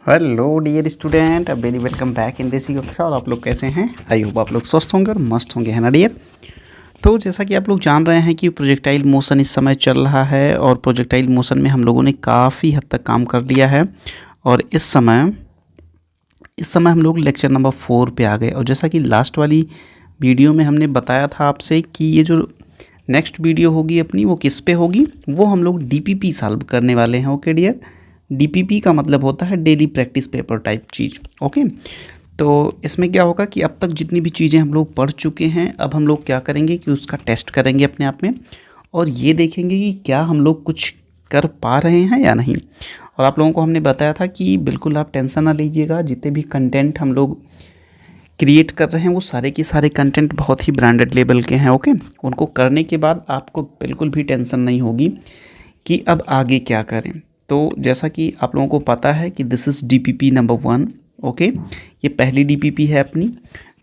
Hello dear student, very welcome back in this कक्षा। और आप लोग कैसे हैं? आई होप आप लोग स्वस्थ होंगे और मस्त होंगे, है ना डियर। तो जैसा कि आप लोग जान रहे हैं कि प्रोजेक्टाइल मोशन इस समय चल रहा है और प्रोजेक्टाइल मोशन में हम लोगों ने काफ़ी हद तक काम कर लिया है। और इस समय हम लोग लेक्चर नंबर 4 पे आ गए। और जैसा कि लास्ट वाली वीडियो में हमने बताया था आपसे कि ये जो नेक्स्ट वीडियो होगी अपनी, वो किस पे होगी, वो हम लोग डीपीपी सॉल्व करने वाले हैं। ओके डियर, डीपीपी का मतलब होता है डेली प्रैक्टिस पेपर टाइप चीज़। ओके, तो इसमें क्या होगा कि अब तक जितनी भी चीज़ें हम लोग पढ़ चुके हैं, अब हम लोग क्या करेंगे कि उसका टेस्ट करेंगे अपने आप में और ये देखेंगे कि क्या हम लोग कुछ कर पा रहे हैं या नहीं। और आप लोगों को हमने बताया था कि बिल्कुल आप टेंशन ना लीजिएगा, जितने भी कंटेंट हम लोग क्रिएट कर रहे हैं वो सारे के सारे कंटेंट बहुत ही ब्रांडेड लेवल के हैं। ओके, उनको करने के बाद आपको बिल्कुल भी टेंशन नहीं होगी कि अब आगे क्या करें। तो जैसा कि आप लोगों को पता है कि this is DPP number 1। Okay, ये पहली डीपीपी है अपनी,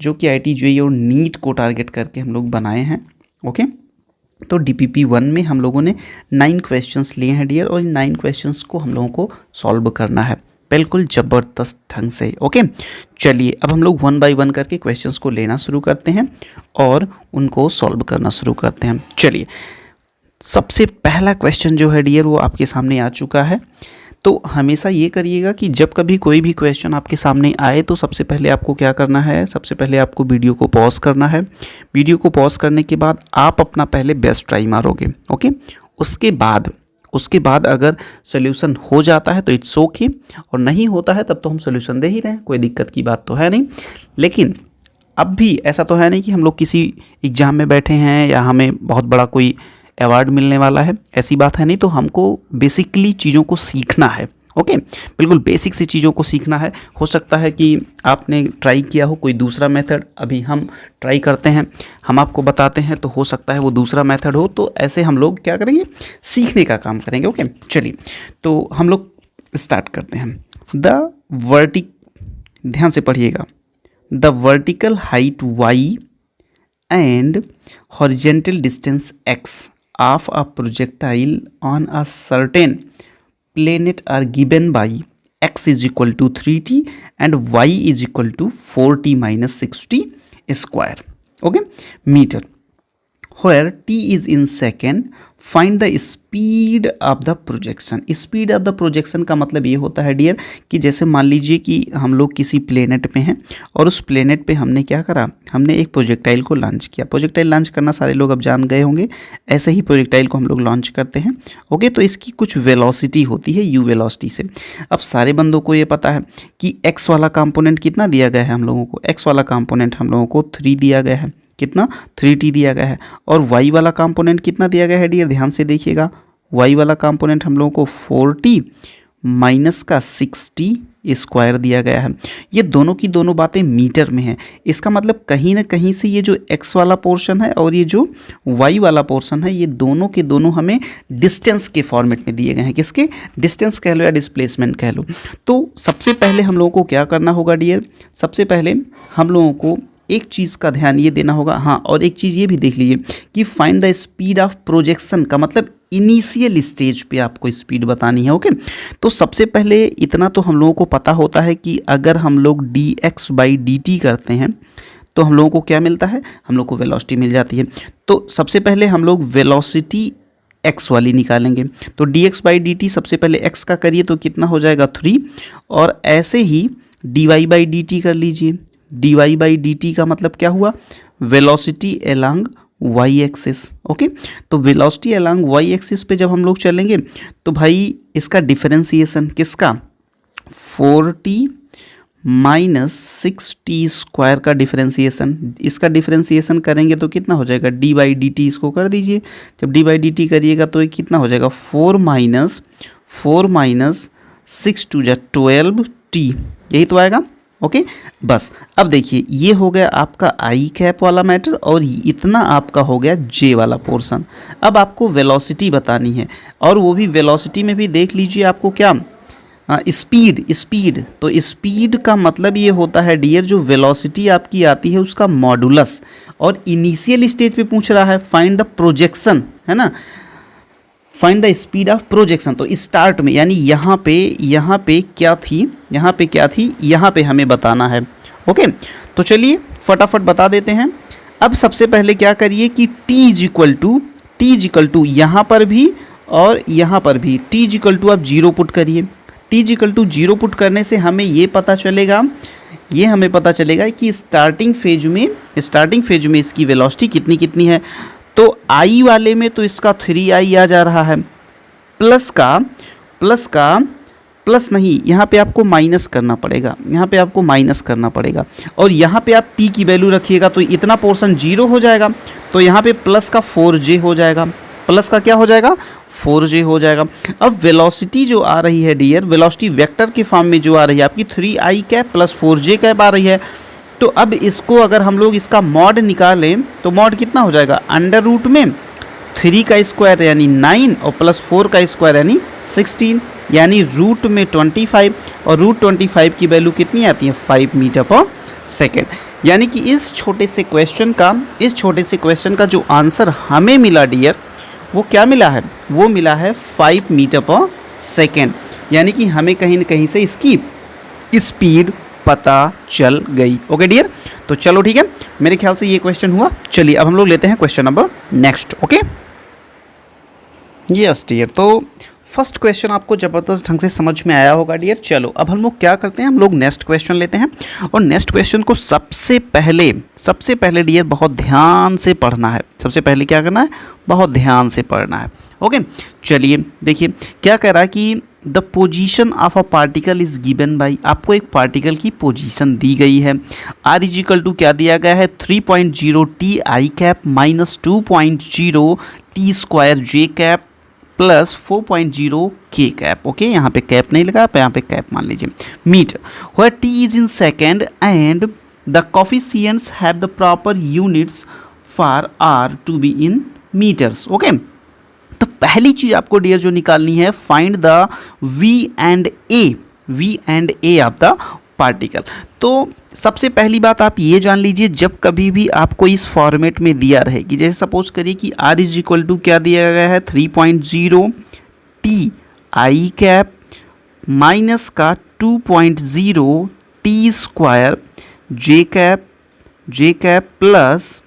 जो कि आईटी जेईई और नीट को टारगेट करके हम लोग बनाए हैं। ओके, तो डीपीपी 1 में हम लोगों ने 9 क्वेश्चंस लिए हैं डियर, और इन 9 क्वेश्चंस को हम लोगों को सॉल्व करना है बिल्कुल ज़बरदस्त ढंग से। ओके, चलिए अब हम लोग 1 बाय 1 करके क्वेश्चंस को लेना शुरू करते हैं और उनको सॉल्व करना शुरू करते हैं। चलिए, सबसे पहला क्वेश्चन जो है डियर वो आपके सामने आ चुका है। तो हमेशा ये करिएगा कि जब कभी कोई भी क्वेश्चन आपके सामने आए तो सबसे पहले आपको क्या करना है, सबसे पहले आपको वीडियो को पॉज करना है। वीडियो को पॉज करने के बाद आप अपना पहले बेस्ट ट्राई मारोगे। ओके, उसके बाद अगर सोल्यूशन हो जाता है तो इट्स ओके, और नहीं होता है तब तो हम सोल्यूशन दे ही रहे हैं, कोई दिक्कत की बात तो है नहीं। लेकिन अब भी ऐसा तो है नहीं कि हम लोग किसी एग्ज़ाम में बैठे हैं या हमें बहुत बड़ा कोई अवार्ड मिलने वाला है, ऐसी बात है नहीं। तो हमको बेसिकली चीज़ों को सीखना है। ओके, बिल्कुल बेसिक सी चीज़ों को सीखना है। हो सकता है कि आपने ट्राई किया हो कोई दूसरा मेथड, अभी हम ट्राई करते हैं, हम आपको बताते हैं, तो हो सकता है वो दूसरा मेथड हो। तो ऐसे हम लोग क्या करेंगे, सीखने का काम करेंगे। ओके, चलिए तो हम लोग स्टार्ट करते हैं। ध्यान से पढ़िएगा। The vertical height y and horizontal distance x of a projectile on a certain planet are given by x is equal to 3t and y is equal to 4t minus 6t square, okay, meter, where t is in second. Find the speed of the projection. Speed of the projection का मतलब ये होता है dear कि जैसे मान लीजिए कि हम लोग किसी प्लेनेट पे हैं और उस प्लेनेट पे हमने क्या करा, हमने एक प्रोजेक्टाइल को लॉन्च किया। प्रोजेक्टाइल लॉन्च करना सारे लोग अब जान गए होंगे, ऐसे ही प्रोजेक्टाइल को हम लोग लॉन्च करते हैं। ओके, तो इसकी कुछ वेलोसिटी होती है यू वेलोसिटी से। अब सारे बंदों को ये पता है कि एक्स वाला कंपोनेंट कितना दिया गया है हम लोगों को, एक्स वाला कंपोनेंट हम लोगों को 3 दिया गया है, कितना 3t दिया गया है। और y वाला कंपोनेंट कितना दिया गया है डियर, ध्यान से देखिएगा। y वाला कंपोनेंट हम लोगों को 4t माइनस का 6t स्क्वायर दिया गया है। ये दोनों की दोनों बातें मीटर में हैं। इसका मतलब कहीं ना कहीं से ये जो x वाला पोर्शन है और ये जो y वाला पोर्शन है, ये दोनों के दोनों हमें डिस्टेंस के फॉर्मेट में दिए गए हैं। किसके, डिस्टेंस कह लो या डिस्प्लेसमेंट कह लो। तो सबसे पहले हम लोगों को क्या करना होगा डियर, सबसे पहले हम लोगों को एक चीज़ का ध्यान ये देना होगा। हाँ, और एक चीज़ ये भी देख लीजिए कि find the speed of projection का मतलब इनिशियल स्टेज पे आपको स्पीड बतानी है। ओके, तो सबसे पहले इतना तो हम लोगों को पता होता है कि अगर हम लोग dx/dt करते हैं तो हम लोगों को क्या मिलता है, हम लोग को वेलोसिटी मिल जाती है। तो सबसे पहले हम लोग वेलोसिटी x वाली निकालेंगे। तो dx/dt सबसे पहले x का करिए तो कितना हो जाएगा 3, और ऐसे ही dy/dt कर लीजिए। dy/dt का मतलब क्या हुआ, velocity along y axis. Okay, तो वेलोसिटी अलोंग y एक्सिस पे जब हम लोग चलेंगे तो भाई इसका डिफरेंशिएशन किसका, 4t माइनस 6t स्क्वायर का डिफरेंशिएशन, इसका डिफरेंशिएशन करेंगे तो कितना हो जाएगा dy/dt, इसको कर दीजिए। जब dy/dt करिएगा तो ये कितना हो जाएगा 4 माइनस 6 टू 12t, यही तो आएगा। ओके, बस अब देखिए ये हो गया आपका आई कैप वाला मैटर और इतना आपका हो गया जे वाला पोर्शन। अब आपको वेलोसिटी बतानी है, और वो भी वेलोसिटी में भी देख लीजिए आपको क्या, स्पीड। तो स्पीड का मतलब ये होता है डियर, जो वेलोसिटी आपकी आती है उसका मॉडुलस। और इनिशियल स्टेज पे पूछ रहा है फाइंड द प्रोजेक्शन, है ना, find the speed of projection. तो स्टार्ट में यानी यहाँ पे क्या थी, यहाँ पे हमें बताना है। ओके, तो चलिए फटाफट बता देते हैं। अब सबसे पहले क्या करिए कि t इज इक्वल टू यहाँ पर भी और यहाँ पर भी t इज इक्वल टू आप 0 पुट करिए। t is equal to 0 put करने से हमें ये पता चलेगा कि स्टार्टिंग फेज में इसकी वेलोसिटी कितनी है। तो i वाले में तो इसका 3i आ जा रहा है, प्लस नहीं, यहाँ पे आपको माइनस करना पड़ेगा, और यहाँ पे आप t की वैल्यू रखिएगा तो इतना पोर्शन 0 हो जाएगा, तो यहाँ पे प्लस का 4j हो जाएगा, प्लस का क्या हो जाएगा 4j हो जाएगा। अब वेलोसिटी जो आ रही है डियर, वेलोसिटी वेक्टर के फॉर्म में जो आ रही है आपकी 3i cap plus 4j cap आ रही है। तो अब इसको अगर हम लोग इसका मॉड निकालें तो मॉड कितना हो जाएगा, अंडर रूट में 3 का स्क्वायर यानी 9 और प्लस 4 का स्क्वायर यानी 16, यानी रूट में 25, और रूट 25 की वैल्यू कितनी आती है 5 मीटर पर सेकेंड। यानी कि इस छोटे से क्वेश्चन का जो आंसर हमें मिला डियर, वो क्या मिला है, वो मिला है 5 मीटर पर सेकेंड। यानी कि हमें कहीं न कहीं से इसकी स्पीड पता चल गई। ओके डियर, तो चलो ठीक है, मेरे ख्याल से ये क्वेश्चन हुआ। चलिए अब हम लोग लेते हैं question number next. Okay yes dear, तो फर्स्ट क्वेश्चन आपको ज़बरदस्त ढंग से समझ में आया होगा डियर। चलो अब हम लोग क्या करते हैं, हम लोग नेक्स्ट क्वेश्चन लेते हैं, और नेक्स्ट क्वेश्चन को सबसे पहले डियर बहुत ध्यान से पढ़ना है। सबसे पहले क्या करना है, बहुत ध्यान से पढ़ना है। ओके चलिए देखिए क्या कह रहा है कि the position of a particle is given by, आपको एक पार्टिकल की पोजीशन दी गई है। आर इज इक्वल टू क्या दिया गया है 3.0 T I cap minus 2.0 T square J cap plus 4.0 के कैप। ओके, यहाँ पे कैप नहीं लगा, यहाँ पे कैप मान लीजिए metre, where t is in second and the coefficients have the proper units for R to be in metres. Okay, तो पहली चीज आपको डियर जो निकालनी है, find the v and a of the particle. तो सबसे पहली बात आप ये जान लीजिए, जब कभी भी आपको इस फॉर्मेट में दिया रहे कि जैसे सपोज करिए कि r इज इक्वल टू क्या दिया गया है 3.0 टी आई कैप माइनस का 2.0 टी स्क्वायर जे कैप प्लस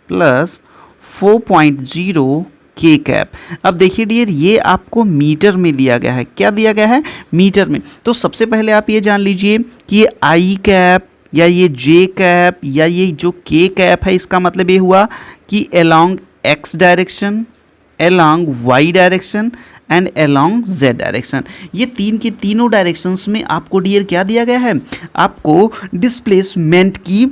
4.0 के कैप। अब देखिए डियर, ये आपको मीटर में दिया गया है। क्या दिया गया है, मीटर में। तो सबसे पहले आप ये जान लीजिए कि ये आई कैप या ये जे कैप या ये जो के कैप है, इसका मतलब ये हुआ कि along x direction, along y direction and along z direction, ये तीन के तीनों डायरेक्शंस में आपको डियर क्या दिया गया है, आपको डिस्प्लेसमेंट की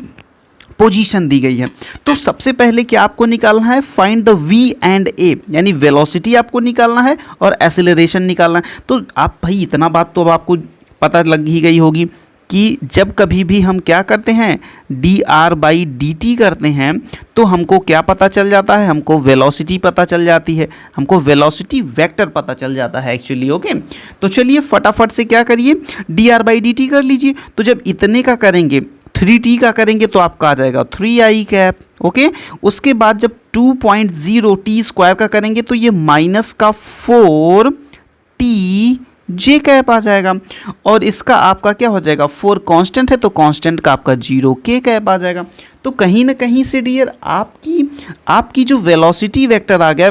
पोजीशन दी गई है। तो सबसे पहले क्या आपको निकालना है, find the v and a, यानी वेलोसिटी आपको निकालना है और एक्सेलरेशन निकालना है। तो आप भाई इतना बात तो अब आपको पता लग ही गई होगी कि जब कभी भी हम क्या करते हैं dr/dt करते हैं तो हमको क्या पता चल जाता है, हमको वेलोसिटी पता चल जाती है, हमको वेलोसिटी वेक्टर पता चल जाता है एक्चुअली। ओके, तो चलिए फटाफट से क्या करिए dr/dt कर लीजिए। तो जब इतने का करेंगे 3t का करेंगे तो आपका आ जाएगा 3i कैप। ओके, उसके बाद जब 2.0 टी स्क्वायर का करेंगे तो ये माइनस का 4t जे कैप आ जाएगा, और इसका आपका क्या हो जाएगा 4 कांस्टेंट है तो कांस्टेंट का आपका 0 के कैप आ जाएगा। तो कहीं ना कहीं से डियर आपकी जो वेलोसिटी वेक्टर आ गया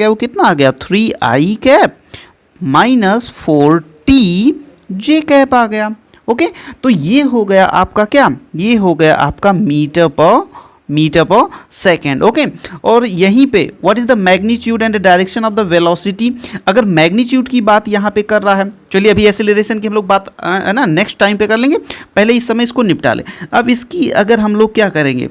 वो कितना आ गया 3i कैप माइनस 4t जे कैप आ गया। ओके, तो ये हो गया आपका क्या, ये हो गया आपका मीटर पर सेकेंड। ओके, और यहीं पे what is the magnitude and direction of the velocity, अगर मैग्नीट्यूड की बात यहाँ पे कर रहा है, चलिए अभी एक्सेलरेशन की हम लोग बात है ना नेक्स्ट टाइम पे कर लेंगे, पहले इस समय इसको निपटा लें। अब इसकी अगर हम लोग क्या करेंगे,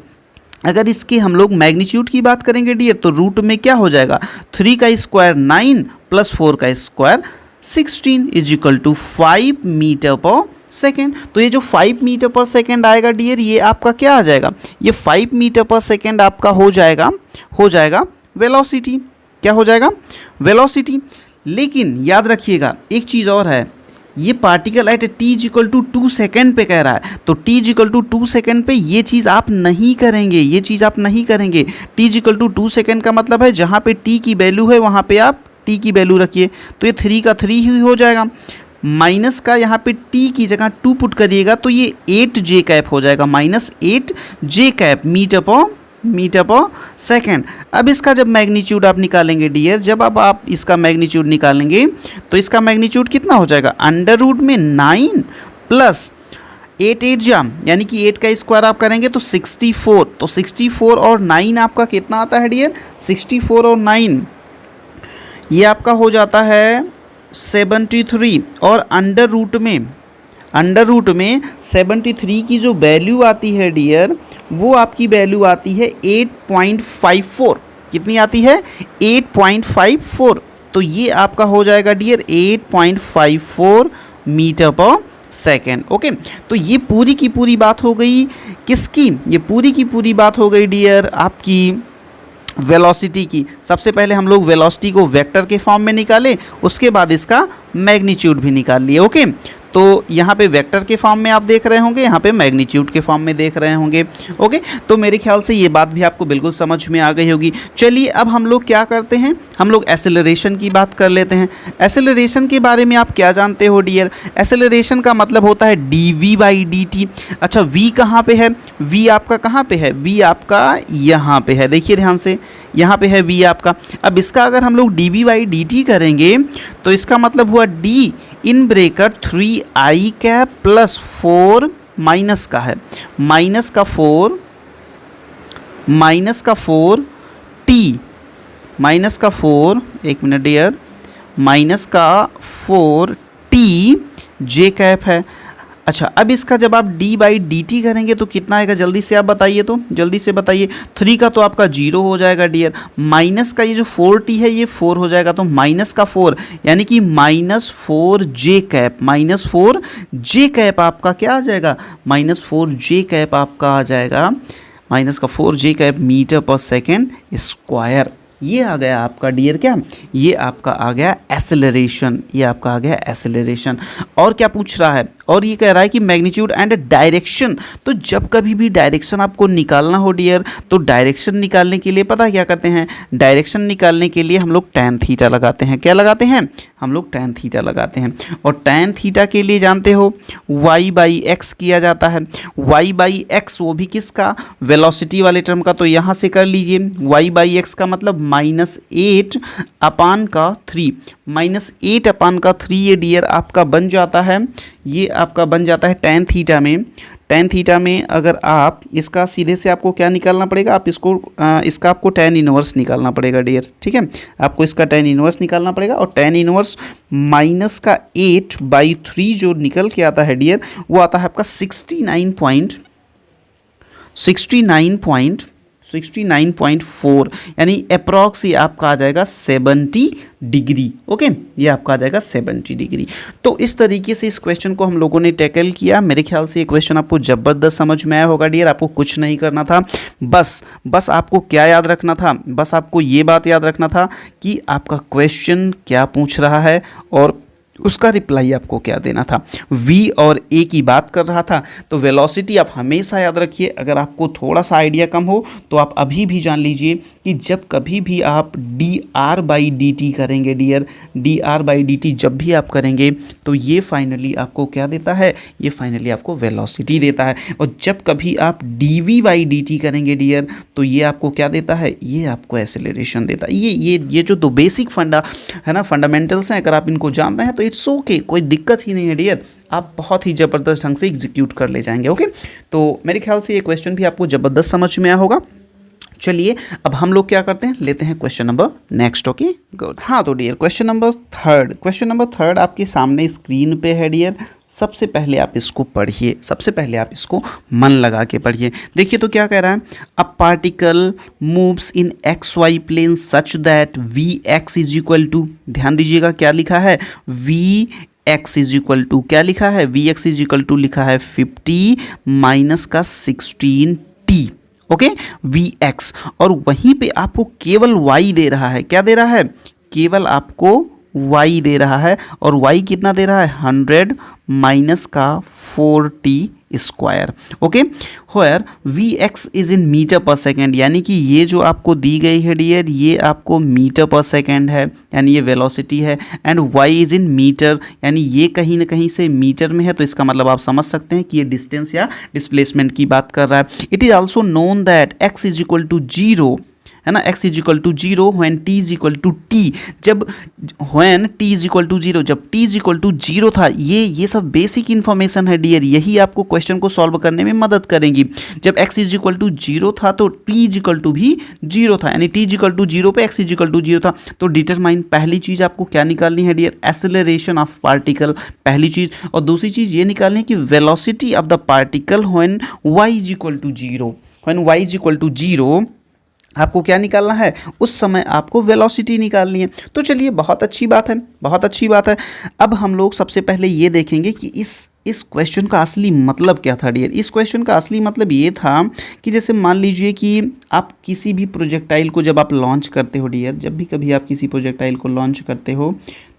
अगर इसके हम लोग मैग्नीट्यूड की बात करेंगे डियर, तो रूट में क्या हो जाएगा 3 का स्क्वायर 9 प्लस 4 का square 16 is equal to 5 metre per second. तो ये जो 5 मीटर पर सेकेंड आएगा डियर, ये आपका क्या आ जाएगा, ये 5 मीटर पर सेकेंड आपका हो जाएगा वेलोसिटी। क्या हो जाएगा, वेलोसिटी। लेकिन याद रखिएगा एक चीज़ और है, ये particle at t is equal to 2 second पे कह रहा है, तो t is equal to 2 second पे ये चीज़ आप नहीं करेंगे, t is equal to 2 second का मतलब है जहाँ पे t की वैल्यू है वहाँ पे आप टी की वैल्यू रखिए तो ये 3 का 3 ही हो जाएगा। माइनस का यहाँ पे टी की जगह 2 पुट करिएगा तो ये 8 जे कैप हो जाएगा, -8 जे कैप मीटर पर सेकेंड। अब इसका जब मैग्नीट्यूड आप निकालेंगे डियर, जब अब आप इसका मैग्नीट्यूड निकालेंगे तो इसका मैग्नीट्यूड कितना हो जाएगा, अंडर रूट में 9 प्लस 8 8 जाम, यानी कि 8 का स्क्वायर आप करेंगे तो 64। तो 64 और 9 आपका कितना आता है डियर, 64 और 9 ये आपका हो जाता है 73। और अंडर रूट में 73 की जो वैल्यू आती है डियर, वो आपकी वैल्यू आती है 8.54। कितनी आती है, 8.54। तो ये आपका हो जाएगा dear 8.54 metre per second. Okay, तो ये पूरी की पूरी बात हो गई किसकी, ये पूरी की पूरी बात हो गई डियर आपकी वेलोसिटी की। सबसे पहले हम लोग वेलोसिटी को वेक्टर के फॉर्म में निकाले, उसके बाद इसका मैग्नीट्यूड भी निकाल लिए। ओके, तो यहाँ पे वेक्टर के फॉर्म में आप देख रहे होंगे, यहाँ पे मैग्नीट्यूड के फॉर्म में देख रहे होंगे। ओके, तो मेरे ख्याल से ये बात भी आपको बिल्कुल समझ में आ गई होगी। चलिए अब हम लोग क्या करते हैं, हम लोग एक्सेलरेशन की बात कर लेते हैं। एक्सेलरेशन के बारे में आप क्या जानते हो डियर, एक्सेलरेशन का मतलब होता है dv/dt। अच्छा, v कहाँ पे है, v आपका कहाँ पे है, v आपका यहाँ पे है, देखिए ध्यान से, यहाँ पे है v आपका। अब इसका अगर हम लोग dv/dt करेंगे तो इसका मतलब हुआ d in bracket 3i cap plus 4 minus का है, माइनस का 4 t, माइनस का 4, एक मिनट डियर, माइनस का 4 t जे कैप है। अच्छा, अब इसका जब आप d/dt करेंगे तो कितना आएगा, जल्दी से आप बताइए, तो जल्दी से बताइए। 3 का तो आपका 0 हो जाएगा डियर, माइनस का ये जो 4t है ये 4 हो जाएगा, तो माइनस का 4 यानी कि -4 जे कैप, -4 जे कैप आपका क्या आ जाएगा, -4 जे कैप आपका आ जाएगा, माइनस का 4 जे cap metre per second square. ये आ गया आपका डियर क्या, ये आपका आ गया एक्सेलरेशन, ये आपका आ गया एक्सेलरेशन। और क्या पूछ रहा है, और ये कह रहा है कि मैग्नीट्यूड एंड डायरेक्शन। तो जब कभी भी डायरेक्शन आपको निकालना हो डियर, तो डायरेक्शन निकालने के लिए पता क्या करते हैं, डायरेक्शन निकालने के लिए हम लोग tan थीटा लगाते हैं। क्या लगाते हैं, हम लोग tan थीटा लगाते हैं। और tan थीटा के लिए जानते हो y/x किया जाता है, y/x वो भी किसका, वेलोसिटी वाले टर्म का। तो यहाँ से कर लीजिए, y/x का मतलब -8 अपान का 3, -8 अपान का 3 ये डियर आपका बन जाता है, ये आपका बन जाता है tan थीटा में। tan थीटा में अगर आप इसका सीधे से आपको क्या निकालना पड़ेगा, आप इसका आपको tan इनवर्स निकालना पड़ेगा डियर, ठीक है, आपको इसका tan इनवर्स निकालना पड़ेगा। और tan इनवर्स माइनस का 8/3 जो निकल के आता है डियर, वो आता है आपका 69.4, यानी अप्रॉक्स ये आपका आ जाएगा 70 डिग्री। ओके, ये आपका आ जाएगा 70 डिग्री। तो इस तरीके से इस क्वेश्चन को हम लोगों ने टैकल किया। मेरे ख्याल से ये क्वेश्चन आपको ज़बरदस्त समझ में आया होगा डियर। आपको कुछ नहीं करना था, बस आपको क्या याद रखना था, बस आपको ये बात याद रखना था कि आपका क्वेश्चन क्या पूछ रहा है और उसका रिप्लाई आपको क्या देना था। v और a की बात कर रहा था, तो वेलोसिटी आप हमेशा याद रखिए। अगर आपको थोड़ा सा आइडिया कम हो तो आप अभी भी जान लीजिए कि जब कभी भी आप dr/dt करेंगे डियर, dr/dt जब भी आप करेंगे तो ये फाइनली आपको क्या देता है, ये फाइनली आपको वेलोसिटी देता है। और जब कभी आप dv/dt करेंगे डियर, तो ये आपको क्या देता है, ये आपको एक्सेलरेशन देता है। ये जो दो बेसिक फंडा है ना, फंडामेंटल्स हैं, अगर आप इनको जान रहे हैं तो इट्स ओके, कोई दिक्कत ही नहीं है डियर, आप बहुत ही ज़बरदस्त ढंग से एग्जीक्यूट कर ले जाएंगे। ओके, तो मेरे ख्याल से ये क्वेश्चन भी आपको ज़बरदस्त समझ में आया होगा। चलिए अब हम लोग क्या करते हैं, लेते हैं question number next. Okay good, हाँ तो डियर क्वेश्चन नंबर थर्ड आपके सामने स्क्रीन पे है डियर। सबसे पहले आप इसको पढ़िए, सबसे पहले आप इसको मन लगा के पढ़िए। देखिए तो क्या कह रहा है, a particle moves in XY plane such that Vx is equal to, ध्यान दीजिएगा क्या लिखा है, Vx इज इक्वल टू, क्या लिखा है, Vx इज इक्वल टू लिखा है 50 माइनस का 16t। ओके, Vx, और वहीं पे आपको केवल y दे रहा है, क्या दे रहा है, केवल आपको y दे रहा है। और y कितना दे रहा है, 100 माइनस का 4t square. Okay, where v x is in metre per second, यानी कि ये जो आपको दी गई है डियर ये आपको मीटर पर सेकेंड है, यानी ये वेलोसिटी है। And y is in metre, यानी ये कहीं ना कहीं से मीटर में है, तो इसका मतलब आप समझ सकते हैं कि ये डिस्टेंस या डिस्प्लेसमेंट की बात कर रहा है। It is also known that x is equal to zero, है ना, x is equal to zero when t is equal to T, जब when t is equal to zero, जब t is equal to zero था। ये सब basic information है dear, यही आपको क्वेश्चन को सॉल्व करने में मदद करेंगी। जब x is equal to zero था तो t इज इक्वल टू भी जीरो था, यानी t is equal to zero पे x is equal to zero था। तो डिटरमाइन, पहली चीज़ आपको क्या निकालनी है डियर, एक्सेलरेशन ऑफ पार्टिकल, पहली चीज़। और दूसरी चीज़ ये निकालनी है कि velocity of the particle when y is equal to zero, when y is equal to zero आपको क्या निकालना है, उस समय आपको वेलोसिटी निकालनी है। तो चलिए, बहुत अच्छी बात है, बहुत अच्छी बात है। अब हम लोग सबसे पहले ये देखेंगे कि इस क्वेश्चन का असली मतलब क्या था डियर। इस क्वेश्चन का असली मतलब ये था कि जैसे मान लीजिए कि आप किसी भी प्रोजेक्टाइल को जब आप लॉन्च करते हो डियर, जब भी कभी आप किसी प्रोजेक्टाइल को लॉन्च करते हो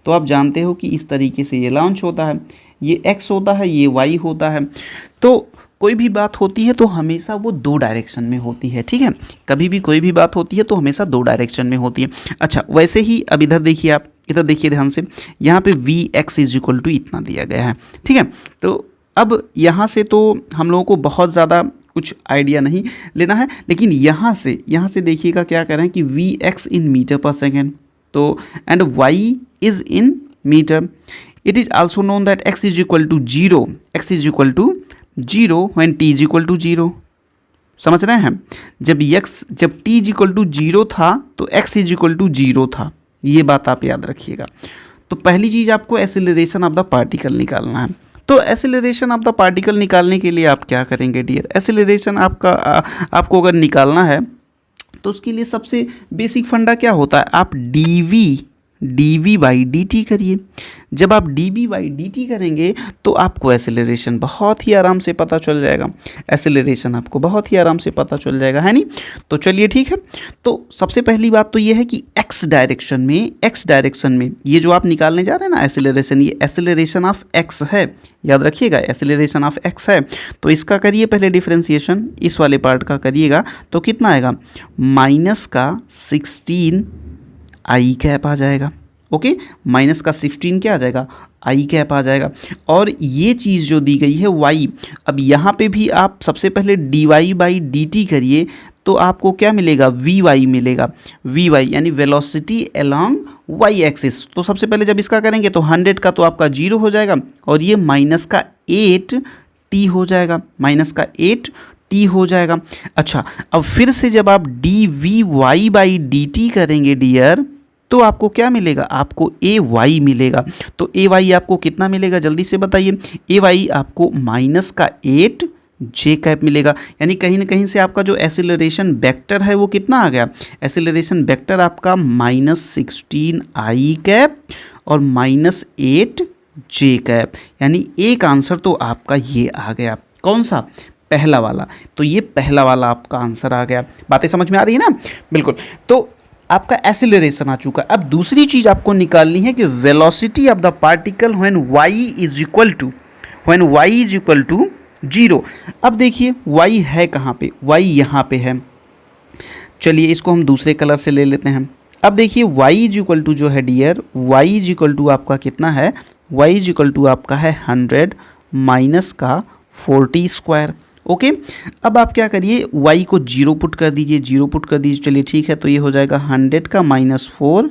तो आप जानते हो कि इस तरीके से ये लॉन्च होता है, ये x होता है, ये y होता है। तो कोई भी बात होती है तो हमेशा वो दो डायरेक्शन में होती है, ठीक है, कभी भी कोई भी बात होती है तो हमेशा दो डायरेक्शन में होती है। अच्छा, वैसे ही अब इधर देखिए, आप इधर देखिए ध्यान से, यहाँ पे v x is equal to इतना दिया गया है, ठीक है। तो अब यहाँ से तो हम लोगों को बहुत ज़्यादा कुछ आइडिया नहीं लेना है, लेकिन यहाँ से देखिएगा क्या कह रहे हैं कि v x in metre per second, तो and y is in metre. It is also known that x is equal to zero, x is equal to zero when t is equal to zero. समझ रहे हैं, जब t is equal to zero था तो x is equal to zero था, ये बात आप याद रखिएगा। तो पहली चीज़ आपको एसिलरेशन ऑफ द पार्टिकल निकालना है। तो एसिलरेशन ऑफ द पार्टिकल निकालने के लिए आप क्या करेंगे डियर, एसिलरेशन आपको अगर निकालना है तो उसके लिए सबसे बेसिक फंडा क्या होता है, आप dv बाई dt करिए। जब आप dv बाई dt करेंगे तो आपको एसिलरेशन बहुत ही आराम से पता चल जाएगा, एसिलरेशन आपको बहुत ही आराम से पता चल जाएगा, है नहीं। तो चलिए ठीक है, तो सबसे पहली बात तो ये है कि x डायरेक्शन में ये जो आप निकालने जा रहे हैं ना एसिलरेशन, ये एसिलरेशन ऑफ x है, याद रखिएगा एसिलरेशन ऑफ x है। तो इसका करिए पहले डिफ्रेंसिएशन, इस वाले पार्ट का करिएगा तो कितना आएगा, माइनस का 16 आई कैप आ जाएगा। ओके, माइनस का 16 क्या आ जाएगा, आई कैप आ जाएगा। और ये चीज़ जो दी गई है y, अब यहाँ पे भी आप सबसे पहले dy बाई dt करिए तो आपको क्या मिलेगा, vy मिलेगा, vy यानी वेलोसिटी अलोंग y एक्सिस। तो सबसे पहले जब इसका करेंगे तो 100 का तो आपका 0 हो जाएगा और ये माइनस का 8t हो जाएगा, माइनस का 8t हो जाएगा। अच्छा, अब फिर से जब आप dvy बाई dt करेंगे डियर तो आपको क्या मिलेगा, आपको ay मिलेगा। तो ay आपको कितना मिलेगा जल्दी से बताइए, ay आपको माइनस का 8 जे कैप मिलेगा। यानी कहीं ना कहीं से आपका जो एसिलरेशन वेक्टर है वो कितना आ गया, एसिलरेशन वेक्टर आपका -16 आई कैप और -8 जे कैप। यानी एक आंसर तो आपका ये आ गया, कौन सा, पहला वाला। तो ये पहला वाला आपका आंसर आ गया। बातें समझ में आ रही है ना, बिल्कुल। तो आपका एसिलरेशन आ चुका। अब दूसरी चीज़ आपको निकालनी है कि velocity of the particle when y is equal to zero. अब देखिए y है कहाँ पे, y यहाँ पे है। चलिए इसको हम दूसरे कलर से ले लेते हैं। अब देखिए y इज इक्वल टू जो है dear, y is equal to आपका कितना है, y इज इक्वल टू आपका है 100 माइनस का 40 स्क्वायर। ओके, अब आप क्या करिए, y को 0 पुट कर दीजिए, 0 पुट कर दीजिए। चलिए ठीक है, तो ये हो जाएगा 100 का -4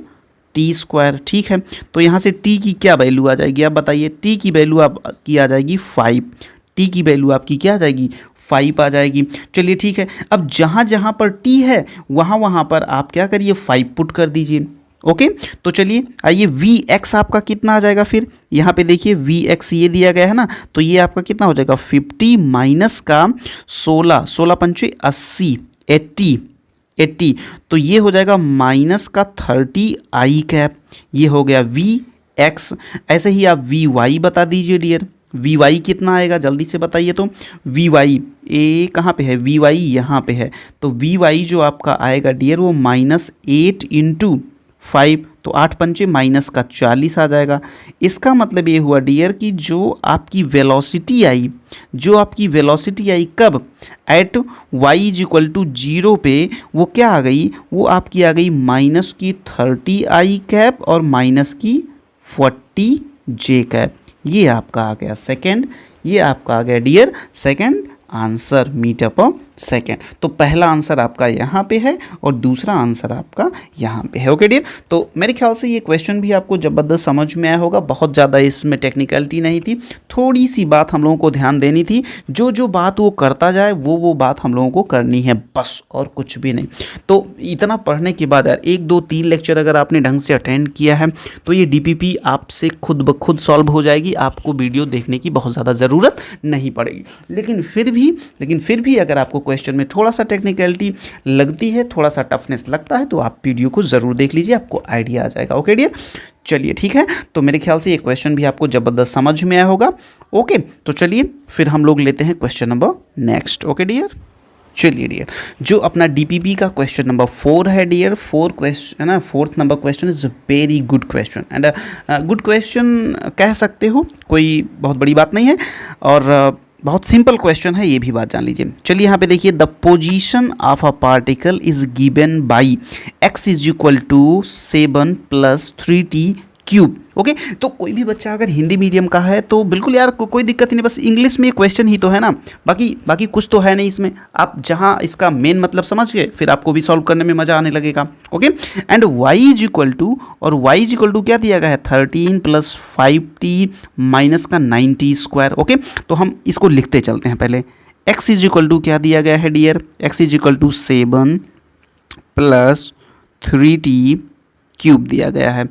t स्क्वायर, ठीक है। तो यहाँ से t की क्या वैल्यू आ जाएगी, आप बताइए। t की वैल्यू आपकी आ जाएगी 5, t की वैल्यू आपकी क्या आ जाएगी, 5 आ जाएगी। चलिए ठीक है, अब जहाँ जहाँ पर t है वहाँ पर आप क्या करिए, 5 पुट कर दीजिए। ओके, तो चलिए आइए वी एक्स आपका कितना आ जाएगा, फिर यहाँ पे देखिए वी एक्स ये दिया गया है ना, तो ये आपका कितना हो जाएगा 50 माइनस का 16 पंचे 80 80, तो ये हो जाएगा माइनस का 30 आई कैप। ये हो गया वी एक्स। ऐसे ही आप वी वाई बता दीजिए डियर, वी वाई कितना आएगा जल्दी से बताइए। तो वी वाई ए कहाँ पे है, वी वाई यहाँ पे है। तो वी वाई जो आपका आएगा डियर वो -8 × 5, तो 8 पंचे माइनस का 40 आ जाएगा। इसका मतलब ये हुआ डियर कि जो आपकी वेलोसिटी आई कब, at y is equal to 0 पे, वो क्या आ गई, वो आपकी आ गई माइनस की 30 आई कैप और माइनस की 40 जे कैप। ये आपका आ गया सेकेंड, ये आपका आ गया dear second answer, metre per second. तो पहला आंसर आपका यहाँ पे है और दूसरा आंसर आपका यहाँ पे है। ओके डियर, तो मेरे ख्याल से ये क्वेश्चन भी आपको ज़बरदस्त समझ में आया होगा। बहुत ज़्यादा इसमें टेक्निकलिटी नहीं थी, थोड़ी सी बात हम लोगों को ध्यान देनी थी। जो बात वो करता जाए वो बात हम लोगों को करनी है बस, और कुछ भी नहीं। तो इतना पढ़ने के बाद यार 1 2 3 लेक्चर अगर आपने ढंग से अटेंड किया है तो ये DPP आपसे खुद ब खुद सॉल्व हो जाएगी। आपको वीडियो देखने की बहुत ज़्यादा ज़रूरत नहीं पड़ेगी। लेकिन फिर भी अगर आपको क्वेश्चन में थोड़ा सा टेक्निकलिटी लगती है, थोड़ा सा टफनेस लगता है, तो आप वीडियो को ज़रूर देख लीजिए, आपको आइडिया आ जाएगा। ओके डियर, चलिए ठीक है। तो मेरे ख्याल से ये क्वेश्चन भी आपको ज़बरदस्त समझ में आया होगा। ओके, तो चलिए फिर हम लोग लेते हैं question number next. Okay dear, चलिए डियर, जो अपना DPP का क्वेश्चन नंबर 4 है डियर, 4 क्वेश्चन है ना, 4th number question is very good question and good question कह सकते हो, कोई बहुत बड़ी बात नहीं है और बहुत सिंपल क्वेश्चन है, ये भी बात जान लीजिए। चलिए यहाँ पे देखिए, the position of a particle is given by x is equal to 7 + 3t cube. Okay, तो कोई भी बच्चा अगर हिंदी मीडियम का है तो बिल्कुल यार कोई दिक्कत नहीं, बस इंग्लिश में क्वेश्चन ही तो है ना, बाकी कुछ तो है नहीं इसमें। आप जहाँ इसका मेन मतलब समझ गए फिर आपको भी सॉल्व करने में मज़ा आने लगेगा। Okay, and y is equal to, और y इज इक्वल टू क्या दिया गया है, 13 + 5t माइनस का 90 स्क्वायर। ओके, तो हम इसको लिखते चलते हैं पहले। x इज इक्वल टू क्या दिया गया है dear, x is equal to 7 + 3t cube दिया गया है,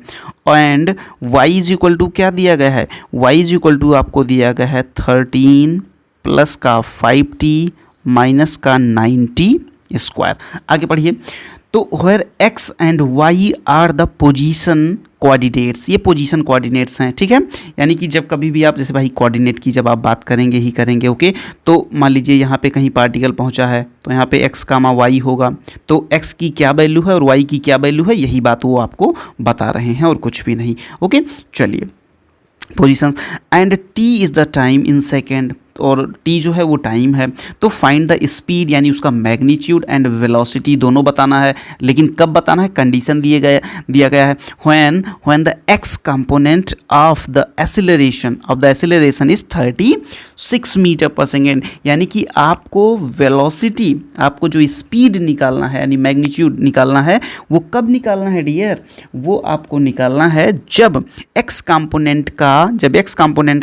and y is equal to क्या दिया गया है, y इज इक्वल टू आपको दिया गया है 13 + का 5t माइनस का 90 स्क्वायर। आगे पढ़िए, तो where x and y are the position coordinates, ये पोजीशन कोऑर्डिनेट्स हैं, ठीक है। यानी कि जब कभी भी आप, जैसे भाई कोऑर्डिनेट की जब आप बात करेंगे ही करेंगे, ओके, तो मान लीजिए यहाँ पे कहीं पार्टिकल पहुँचा है तो यहाँ पे x, y होगा, तो x की क्या वैल्यू है और y की क्या वैल्यू है, यही बात वो आपको बता रहे हैं और कुछ भी नहीं। ओके, चलिए, position and t is the time in second, और t जो है वो टाइम है। तो फाइंड द स्पीड, यानी उसका मैग्नीट्यूड एंड वेलोसिटी दोनों बताना है, लेकिन कब बताना है, कंडीशन दिया गया है when the x component of the acceleration is 36 metre per second. यानी कि आपको वेलोसिटी, आपको जो स्पीड निकालना है यानी मैग्नीट्यूड निकालना है, वो कब निकालना है डियर, वो आपको निकालना है जब x कंपोनेंट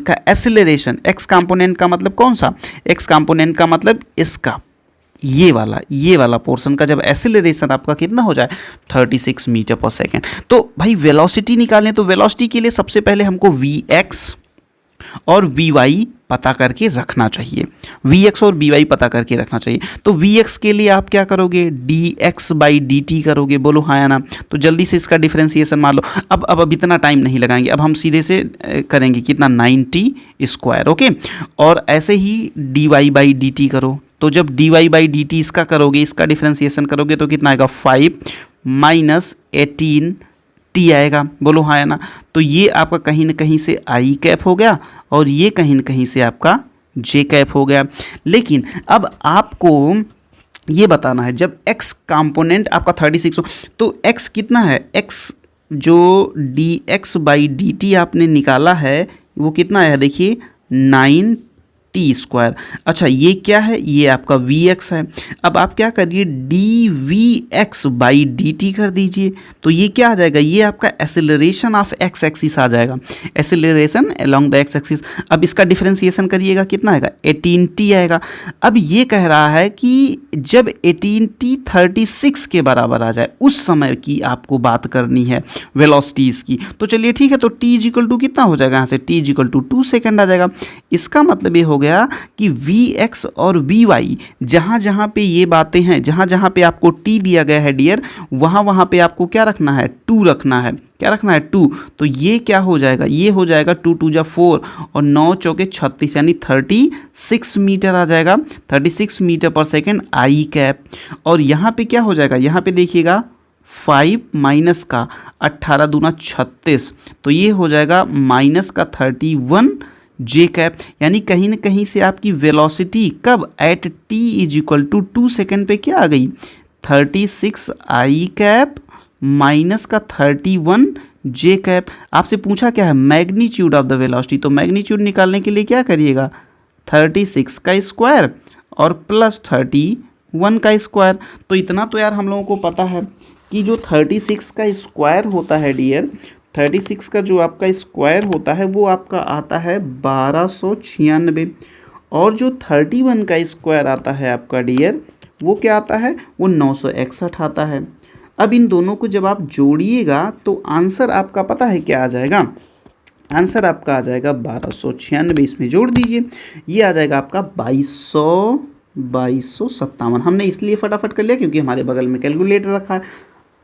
का एक्सीलरेशन, x कंपोनेंट का मतलब कौन सा, x कंपोनेंट का मतलब इसका, ये वाला पोर्शन का जब एक्सीलरेशन आपका कितना हो जाए, 36 मीटर पर सेकेंड। तो भाई वेलोसिटी निकालें, तो वेलोसिटी के लिए सबसे पहले हमको Vx और Vy पता करके रखना चाहिए, Vx और Vy पता करके रखना चाहिए। तो Vx के लिए आप क्या करोगे, dx/dt करोगे, बोलो हाँ या ना। तो जल्दी से इसका डिफरेंशिएशन मार लो। अब इतना टाइम नहीं लगाएंगे, अब हम सीधे से करेंगे कितना, 90 स्क्वायर। ओके, और ऐसे ही dy/dt करो, तो जब dy/dt इसका करोगे, इसका डिफरेंशिएशन करोगे तो कितना आएगा, 5 - 18t आएगा, बोलो हाँ या ना। तो ये आपका कहीं ना कहीं से i कैप हो गया और ये कहीं ना कहीं से आपका j कैप हो गया। लेकिन अब आपको ये बताना है, जब x कंपोनेंट आपका 36 हो तो x कितना है, x जो dx/dt आपने निकाला है वो कितना है, देखिए 9t स्क्वायर। अच्छा, ये क्या है, ये आपका Vx है। अब आप क्या करिए, dVx/dt कर दीजिए, तो ये क्या आ जाएगा, ये आपका एक्सेलरेशन ऑफ x एक्सिस आ जाएगा, acceleration along the x axis. अब इसका डिफरेंशिएशन करिएगा, कितना आएगा, 18t आएगा। अब ये कह रहा है कि जब 18t 36 के बराबर आ जाए, उस समय की आपको बात करनी है वेलोसिटीज़ की। तो चलिए ठीक है, तो t = कितना हो जाएगा, यहाँ से t = 2 सेकेंड आ जाएगा। इसका मतलब ये हो गया कि Vx और Vy जहाँ पे ये बातें हैं, जहाँ पे आपको t दिया गया है डियर, वहाँ पे आपको क्या रखना है, 2 रखना है। क्या रखना है, 2। तो ये क्या हो जाएगा, ये हो जाएगा 2 × 2 = 4 और 9 × 4 = 36, यानी 36 मीटर आ जाएगा, 36 metre per second i cap. और यहाँ पे क्या हो जाएगा, यहाँ पे देखिएगा 5 माइनस का 18 दूना 36, तो ये हो जाएगा माइनस का 31 जे कैप। यानी कहीं ना कहीं से आपकी वेलोसिटी कब at t is equal to 2 second पे क्या आ गई, 36 आई कैप माइनस का 31 जे कैप। आपसे पूछा क्या है, मैग्नीट्यूड ऑफ द वेलोसिटी, तो मैग्नीट्यूड निकालने के लिए क्या करिएगा, 36 का स्क्वायर और प्लस 31 का स्क्वायर। तो इतना तो यार हम लोगों को पता है कि जो 36 का स्क्वायर होता है डियर, 36 का जो आपका स्क्वायर होता है वो आपका आता है 1296, और जो 31 का स्क्वायर आता है आपका डियर वो क्या आता है, वो 961 आता है। अब इन दोनों को जब आप जोड़िएगा तो आंसर आपका पता है क्या आ जाएगा, आंसर आपका आ जाएगा 1296, इसमें जोड़ दीजिए, ये आ जाएगा आपका 2257। हमने इसलिए फटाफट कर लिया क्योंकि हमारे बगल में कैलकुलेटर रखा है।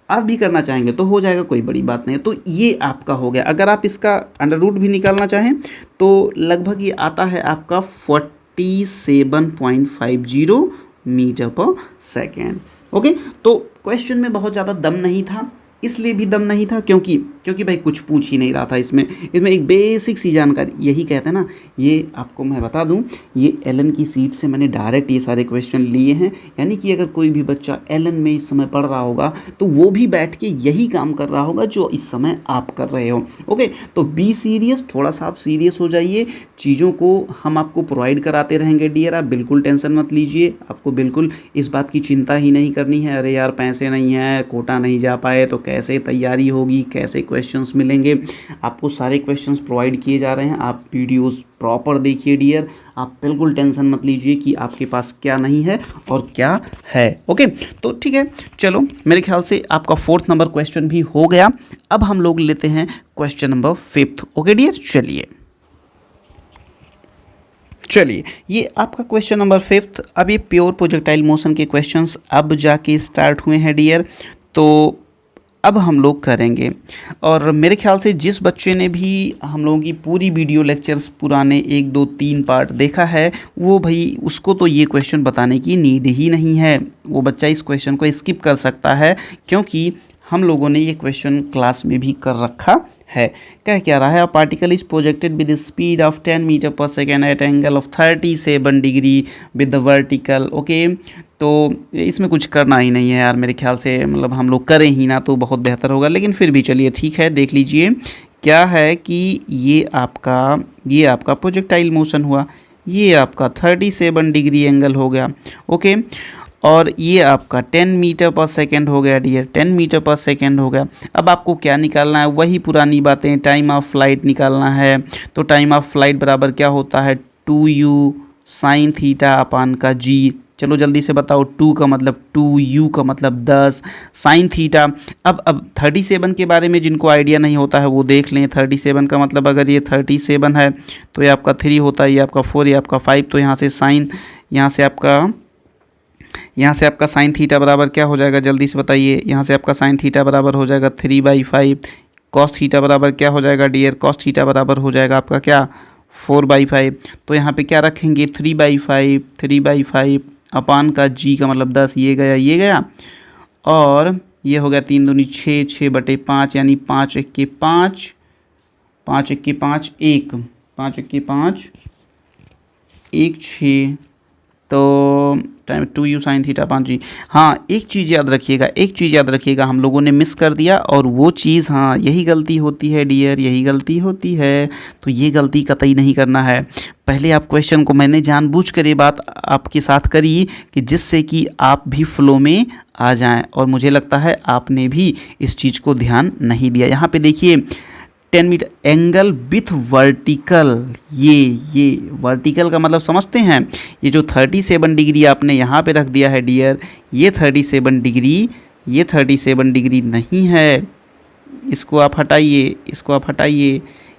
आप भी करना चाहेंगे तो हो जाएगा, कोई बड़ी बात नहीं है। तो ये आपका हो गया। अगर आप इसका अंडर रूट भी निकालना चाहें तो लगभग ये आता है आपका 47.50 मीटर पर सेकेंड। ओके, तो क्वेश्चन में बहुत ज़्यादा दम नहीं था, इसलिए भी दम नहीं था क्योंकि भाई कुछ पूछ ही नहीं रहा था इसमें एक बेसिक सी जानकारी, यही कहते हैं ना। ये आपको मैं बता दूं, ये एलन की सीट से मैंने डायरेक्ट ये सारे क्वेश्चन लिए हैं। यानी कि अगर कोई भी बच्चा एलन में इस समय पढ़ रहा होगा तो वो भी बैठ के यही काम कर रहा होगा जो इस समय आप कर रहे हो। ओके, तो बी सीरियस, थोड़ा सा आप सीरियस हो जाइए, चीज़ों को हम आपको प्रोवाइड कराते रहेंगे डियर, आप बिल्कुल टेंशन मत लीजिए। आपको बिल्कुल इस बात की चिंता ही नहीं करनी है, अरे यार पैसे नहीं हैं, कोटा नहीं जा पाए तो कैसे तैयारी होगी, कैसे क्वेश्चंस मिलेंगे। आपको सारे क्वेश्चंस प्रोवाइड किए जा रहे हैं, आप वीडियोस प्रॉपर देखिए डियर, आप बिल्कुल टेंशन मत लीजिए कि आपके पास क्या नहीं है और क्या है। ओके, तो ठीक है, चलो मेरे ख्याल से आपका 4th नंबर क्वेश्चन भी हो गया। अब हम लोग लेते हैं question number 5th। Okay dear, चलिए ये आपका क्वेश्चन नंबर 5th। अब ये प्योर प्रोजेक्टाइल मोशन के क्वेश्चंस अब जाके स्टार्ट हुए हैं डियर, तो अब हम लोग करेंगे। और मेरे ख्याल से जिस बच्चे ने भी हम लोगों की पूरी वीडियो लेक्चर्स पुराने 1 2 3 पार्ट देखा है, वो भाई उसको तो ये क्वेश्चन बताने की नीड ही नहीं है, वो बच्चा इस क्वेश्चन को स्किप कर सकता है क्योंकि हम लोगों ने ये क्वेश्चन क्लास में भी कर रखा है। कह क्या रहा है, a particle is projected with speed of 10 metre per second at angle of 37 degree with the vertical. Okay, तो इसमें कुछ करना ही नहीं है यार मेरे ख्याल से, मतलब हम लोग करें ही ना तो बहुत बेहतर होगा, लेकिन फिर भी चलिए ठीक है, देख लीजिए क्या है कि ये आपका प्रोजेक्टाइल मोशन हुआ, ये आपका 37 डिग्री एंगल हो गया। ओके, और ये आपका 10 मीटर पर सेकेंड हो गया डियर, 10 मीटर पर सेकेंड हो गया। अब आपको क्या निकालना है, वही पुरानी बातें, टाइम ऑफ फ्लाइट निकालना है। तो टाइम ऑफ फ्लाइट बराबर क्या होता है, 2u साइन थीटा अपान का g। चलो जल्दी से बताओ, 2 का मतलब 2u का मतलब 10 साइन थीटा। अब 37 के बारे में जिनको आइडिया नहीं होता है वो देख लें। 37 का मतलब अगर ये 37 है तो ये आपका 3 होता है, ये आपका 4, ये आपका 5, तो यहाँ से आपका साइन थीटा बराबर क्या हो जाएगा, जल्दी से बताइए। यहाँ से आपका साइन थीटा बराबर हो जाएगा 3/5। कॉस थीटा बराबर क्या हो जाएगा डियर, कॉस थीटा बराबर हो जाएगा आपका क्या, 4/5। तो यहाँ पे क्या रखेंगे, 3/5 अपान का जी का मतलब 10, ये गया और ये हो गया 3 दूनी 6, 6/5 यानी 5 1 5, 5 1 5 1, 5 1 5 1 6, तो time 2u sine theta 5g। हाँ, एक चीज़ याद रखिएगा, हम लोगों ने मिस कर दिया, और वो चीज़, हाँ यही गलती होती है डियर, यही गलती होती है। तो ये गलती कतई नहीं करना है। पहले आप क्वेश्चन को, मैंने जानबूझकर ये बात आपके साथ करी कि जिससे कि आप भी फ्लो में आ जाएं, और मुझे लगता है आपने भी इस चीज़ को ध्यान नहीं दिया। यहाँ पे देखिए 10 मीटर एंगल विथ वर्टिकल, ये वर्टिकल का मतलब समझते हैं, ये जो 37 डिग्री आपने यहाँ पे रख दिया है डियर, ये 37 डिग्री नहीं है, इसको आप हटाइए,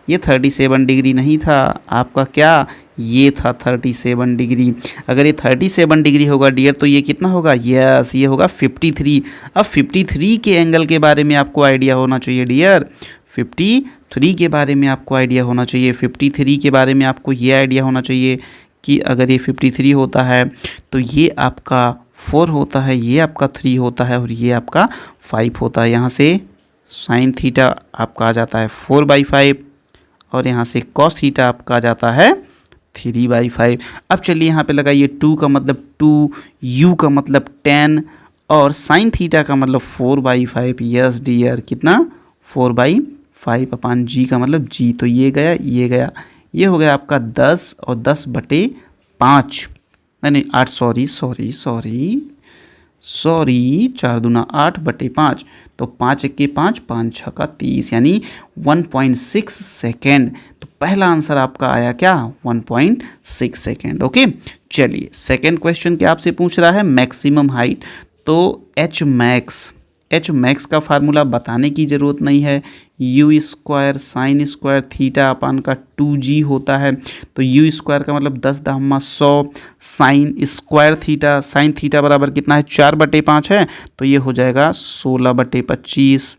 ये 37 डिग्री नहीं था आपका, क्या ये था 37 डिग्री। अगर ये 37 डिग्री होगा डियर तो ये कितना होगा, यस ये होगा 53। अब 53 के एंगल के बारे में आपको आइडिया होना चाहिए डियर, 53 के बारे में आपको आइडिया होना चाहिए। 53 के बारे में आपको ये आइडिया होना चाहिए कि अगर ये 53 होता है तो ये आपका 4 होता है, ये आपका 3 होता है और ये आपका 5 होता है। यहाँ से साइन थीटा आपका आ जाता है 4/5 और यहाँ से कॉस थीटा आपका आ जाता है 3/5। अब चलिए यहाँ पे लगाइए 2 का मतलब 2, u का मतलब 10 और साइन थीटा का मतलब 4/5। यस डियर, कितना 4/5 अपान g का मतलब g, तो ये गया ये गया, ये हो गया आपका 10 और 10/5 नहीं 8, सॉरी 4 दूना 8/5, तो 5 1 के 5, 5 6 का 30 यानी 1.6 सेकेंड। तो पहला आंसर आपका आया क्या 1.6 सेकेंड। ओके, चलिए सेकेंड क्वेश्चन क्या आपसे पूछ रहा है मैक्सिमम हाइट। तो एच मैक्स का फार्मूला बताने की ज़रूरत नहीं है, you square sine square theta upon का 2g होता है। तो यू स्क्वायर का मतलब 10⁻100 sine square theta, sine theta बराबर कितना है 4/5 है, तो ये हो जाएगा 16/25।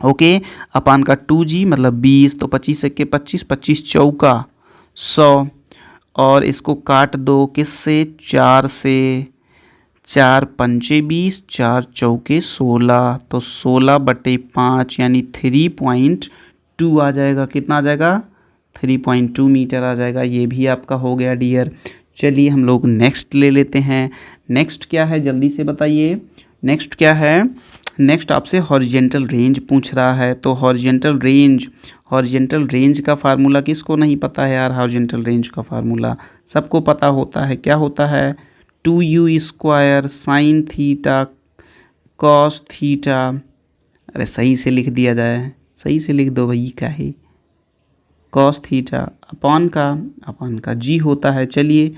ओके, अपान का 2g मतलब 20, तो 25 1 के 25, 25 चौका 100 और इसको काट दो किससे 4 से, 4 पंचे 20, 4 चौके 16, तो 16/5 यानी 3.2 आ जाएगा। कितना आ जाएगा 3.2 मीटर आ जाएगा। ये भी आपका हो गया डियर। चलिए हम लोग नेक्स्ट ले लेते हैं। नेक्स्ट क्या है जल्दी से बताइए, नेक्स्ट क्या है। नेक्स्ट आपसे हॉरिजेंटल रेंज पूछ रहा है। तो हॉरिजेंटल रेंज का फार्मूला किसको नहीं पता है यार। हॉरिजेंटल रेंज का फार्मूला सबको पता होता है, क्या होता है 2u square sine theta cos theta. अरे सही से लिख दिया जाए, सही से लिख दो भाई, क्या है कॉस थीटा अपान का g होता है। चलिए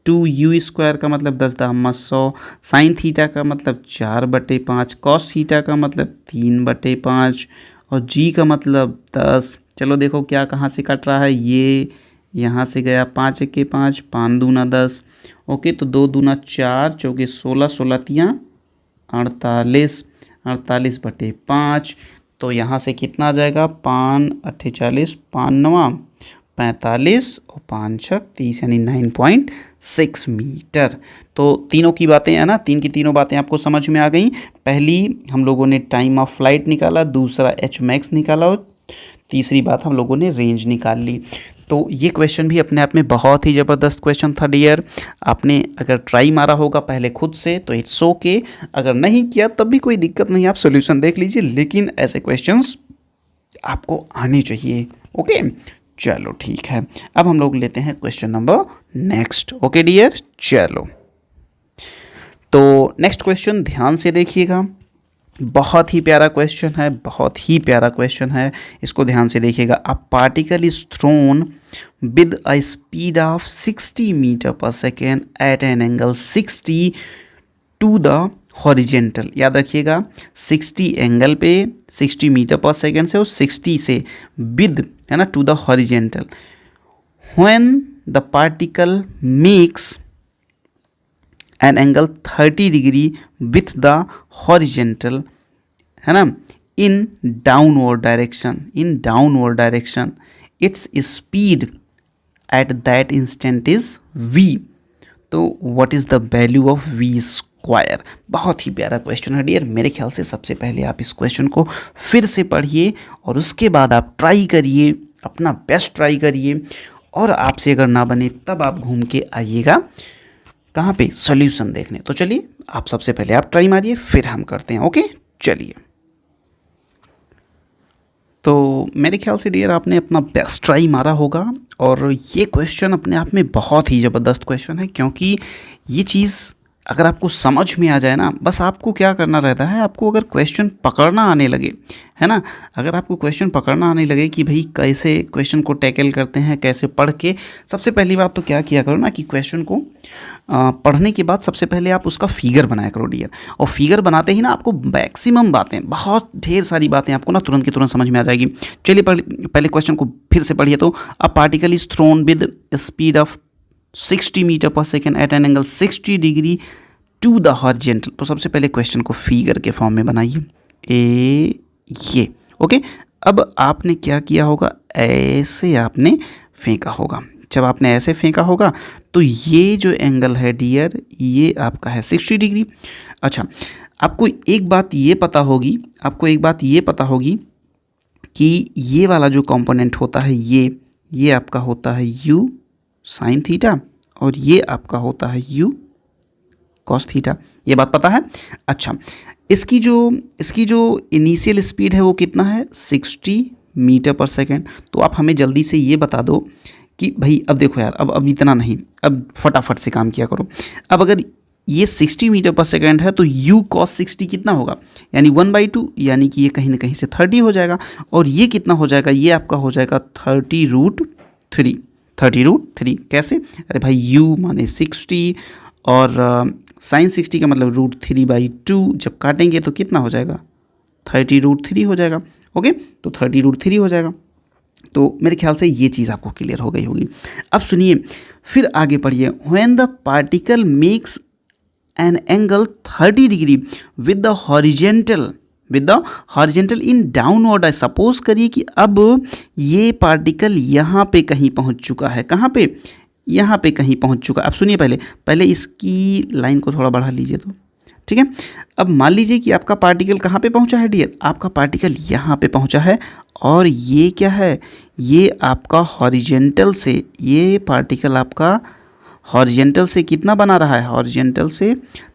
2u स्क्वायर का मतलब 10⁻100, साइन थीटा का मतलब 4/5, कॉस थीटा का मतलब 3/5 और g का मतलब 10। चलो देखो क्या कहाँ से कट रहा है, ये यहाँ से गया 5 1 के 5, 5 दूना 10। ओके, तो 2 दूना 4, चौके 16, 16 तियाँ 48, 48/5। तो यहाँ से कितना आ जाएगा 5 8 40, 5 9 45 और 5 6 30 यानी 9.6 मीटर। तो तीनों की बातें है ना, तीन की तीनों बातें आपको समझ में आ गई। पहली हम लोगों ने टाइम ऑफ फ्लाइट निकाला, दूसरा एच मैक्स निकाला और तीसरी बात हम लोगों ने रेंज निकाल ली। तो ये क्वेश्चन भी अपने आप में बहुत ही ज़बरदस्त क्वेश्चन था डियर। आपने अगर ट्राई मारा होगा पहले खुद से तो इट्स ओके, अगर नहीं किया तब भी कोई दिक्कत नहीं, आप सॉल्यूशन देख लीजिए, लेकिन ऐसे क्वेश्चंस आपको आने चाहिए। ओके चलो ठीक है, अब हम लोग लेते हैं question number next. Okay dear, चलो तो नेक्स्ट क्वेश्चन ध्यान से देखिएगा, बहुत ही प्यारा क्वेश्चन है, बहुत ही प्यारा क्वेश्चन है, इसको ध्यान से देखिएगा। A particle is thrown with a speed of 60 metre per second at an angle 60 to the horizontal. याद रखिएगा 60 एंगल पे 60 मीटर पर सेकेंड से और 60 से विद है ना to the horizontal. When the particle makes an angle 30 degree with the horizontal है ना in downward direction, its speed at that instant is v। तो what is the value of v square. बहुत ही प्यारा question है dear. मेरे ख्याल से सबसे पहले आप इस क्वेश्चन को फिर से पढ़िए और उसके बाद आप ट्राई करिए, अपना बेस्ट ट्राई करिए, और आपसे अगर ना बने तब आप घूम के आइएगा कहाँ पे सॉल्यूशन देखने। तो चलिए आप सबसे पहले आप ट्राई मारिए, फिर हम करते हैं। ओके चलिए, तो मेरे ख्याल से डियर आपने अपना बेस्ट ट्राई मारा होगा और ये क्वेश्चन अपने आप में बहुत ही ज़बरदस्त क्वेश्चन है, क्योंकि ये चीज़ अगर आपको समझ में आ जाए ना, बस आपको क्या करना रहता है, आपको अगर क्वेश्चन पकड़ना आने लगे है ना, अगर आपको क्वेश्चन पकड़ना आने लगे कि भाई कैसे क्वेश्चन को टैकल करते हैं, कैसे पढ़ के, सबसे पहली बात तो क्या किया करो ना कि क्वेश्चन को पढ़ने के बाद सबसे पहले आप उसका फिगर बनाया करो डियर। और फिगर बनाते ही ना आपको मैक्सिमम बातें, बहुत ढेर सारी बातें आपको ना तुरंत की तुरंत समझ में आ जाएगी। चलिए पहले क्वेश्चन को फिर से पढ़िए। तो a particle is thrown with speed of 60 metre per second at an angle 60 degree to the horizontal. तो सबसे पहले क्वेश्चन को फिगर के फॉर्म में बनाइए, ये ओके। अब आपने क्या किया होगा, ऐसे आपने फेंका होगा। जब आपने ऐसे फेंका होगा तो ये जो एंगल है डियर ये आपका है 60 डिग्री। अच्छा, आपको एक बात ये पता होगी, कि ये वाला जो कंपोनेंट होता है ये आपका होता है u साइन थीटा और ये आपका होता है u कॉस थीटा। ये बात पता है। अच्छा, इसकी जो इनिशियल स्पीड है वो कितना है 60 मीटर पर सेकेंड। तो आप हमें जल्दी से ये बता दो कि भाई अब देखो यार, अब इतना नहीं, अब फटाफट से काम किया करो। अब अगर ये 60 मीटर पर सेकेंड है तो u cos 60 कितना होगा, यानी 1/2, यानी कि ये कहीं ना कहीं से 30 हो जाएगा। और ये कितना हो जाएगा, ये आपका हो जाएगा 30√3। 30√3 कैसे, अरे भाई u माने 60 और साइन 60 का मतलब √3/2, जब काटेंगे तो कितना हो जाएगा 30√3 हो जाएगा। ओके, तो 30√3 हो जाएगा। तो मेरे ख्याल से ये चीज़ आपको क्लियर हो गई होगी। अब सुनिए, फिर आगे पढ़िए। When the particle makes an angle 30 degree with the horizontal in downward. Suppose करिए कि अब ये पार्टिकल यहाँ पे कहीं पहुँच चुका है। कहाँ पे, यहाँ पे कहीं पहुँच चुका। अब सुनिए, पहले इसकी लाइन को थोड़ा बढ़ा लीजिए तो ठीक है। अब मान लीजिए कि आपका पार्टिकल कहाँ पे पहुँचा है डियर, आपका पार्टिकल यहाँ पे पहुँचा है और ये क्या है, ये आपका हॉरिजेंटल से, ये पार्टिकल आपका हॉरिजेंटल से कितना बना रहा है, हॉरिजेंटल से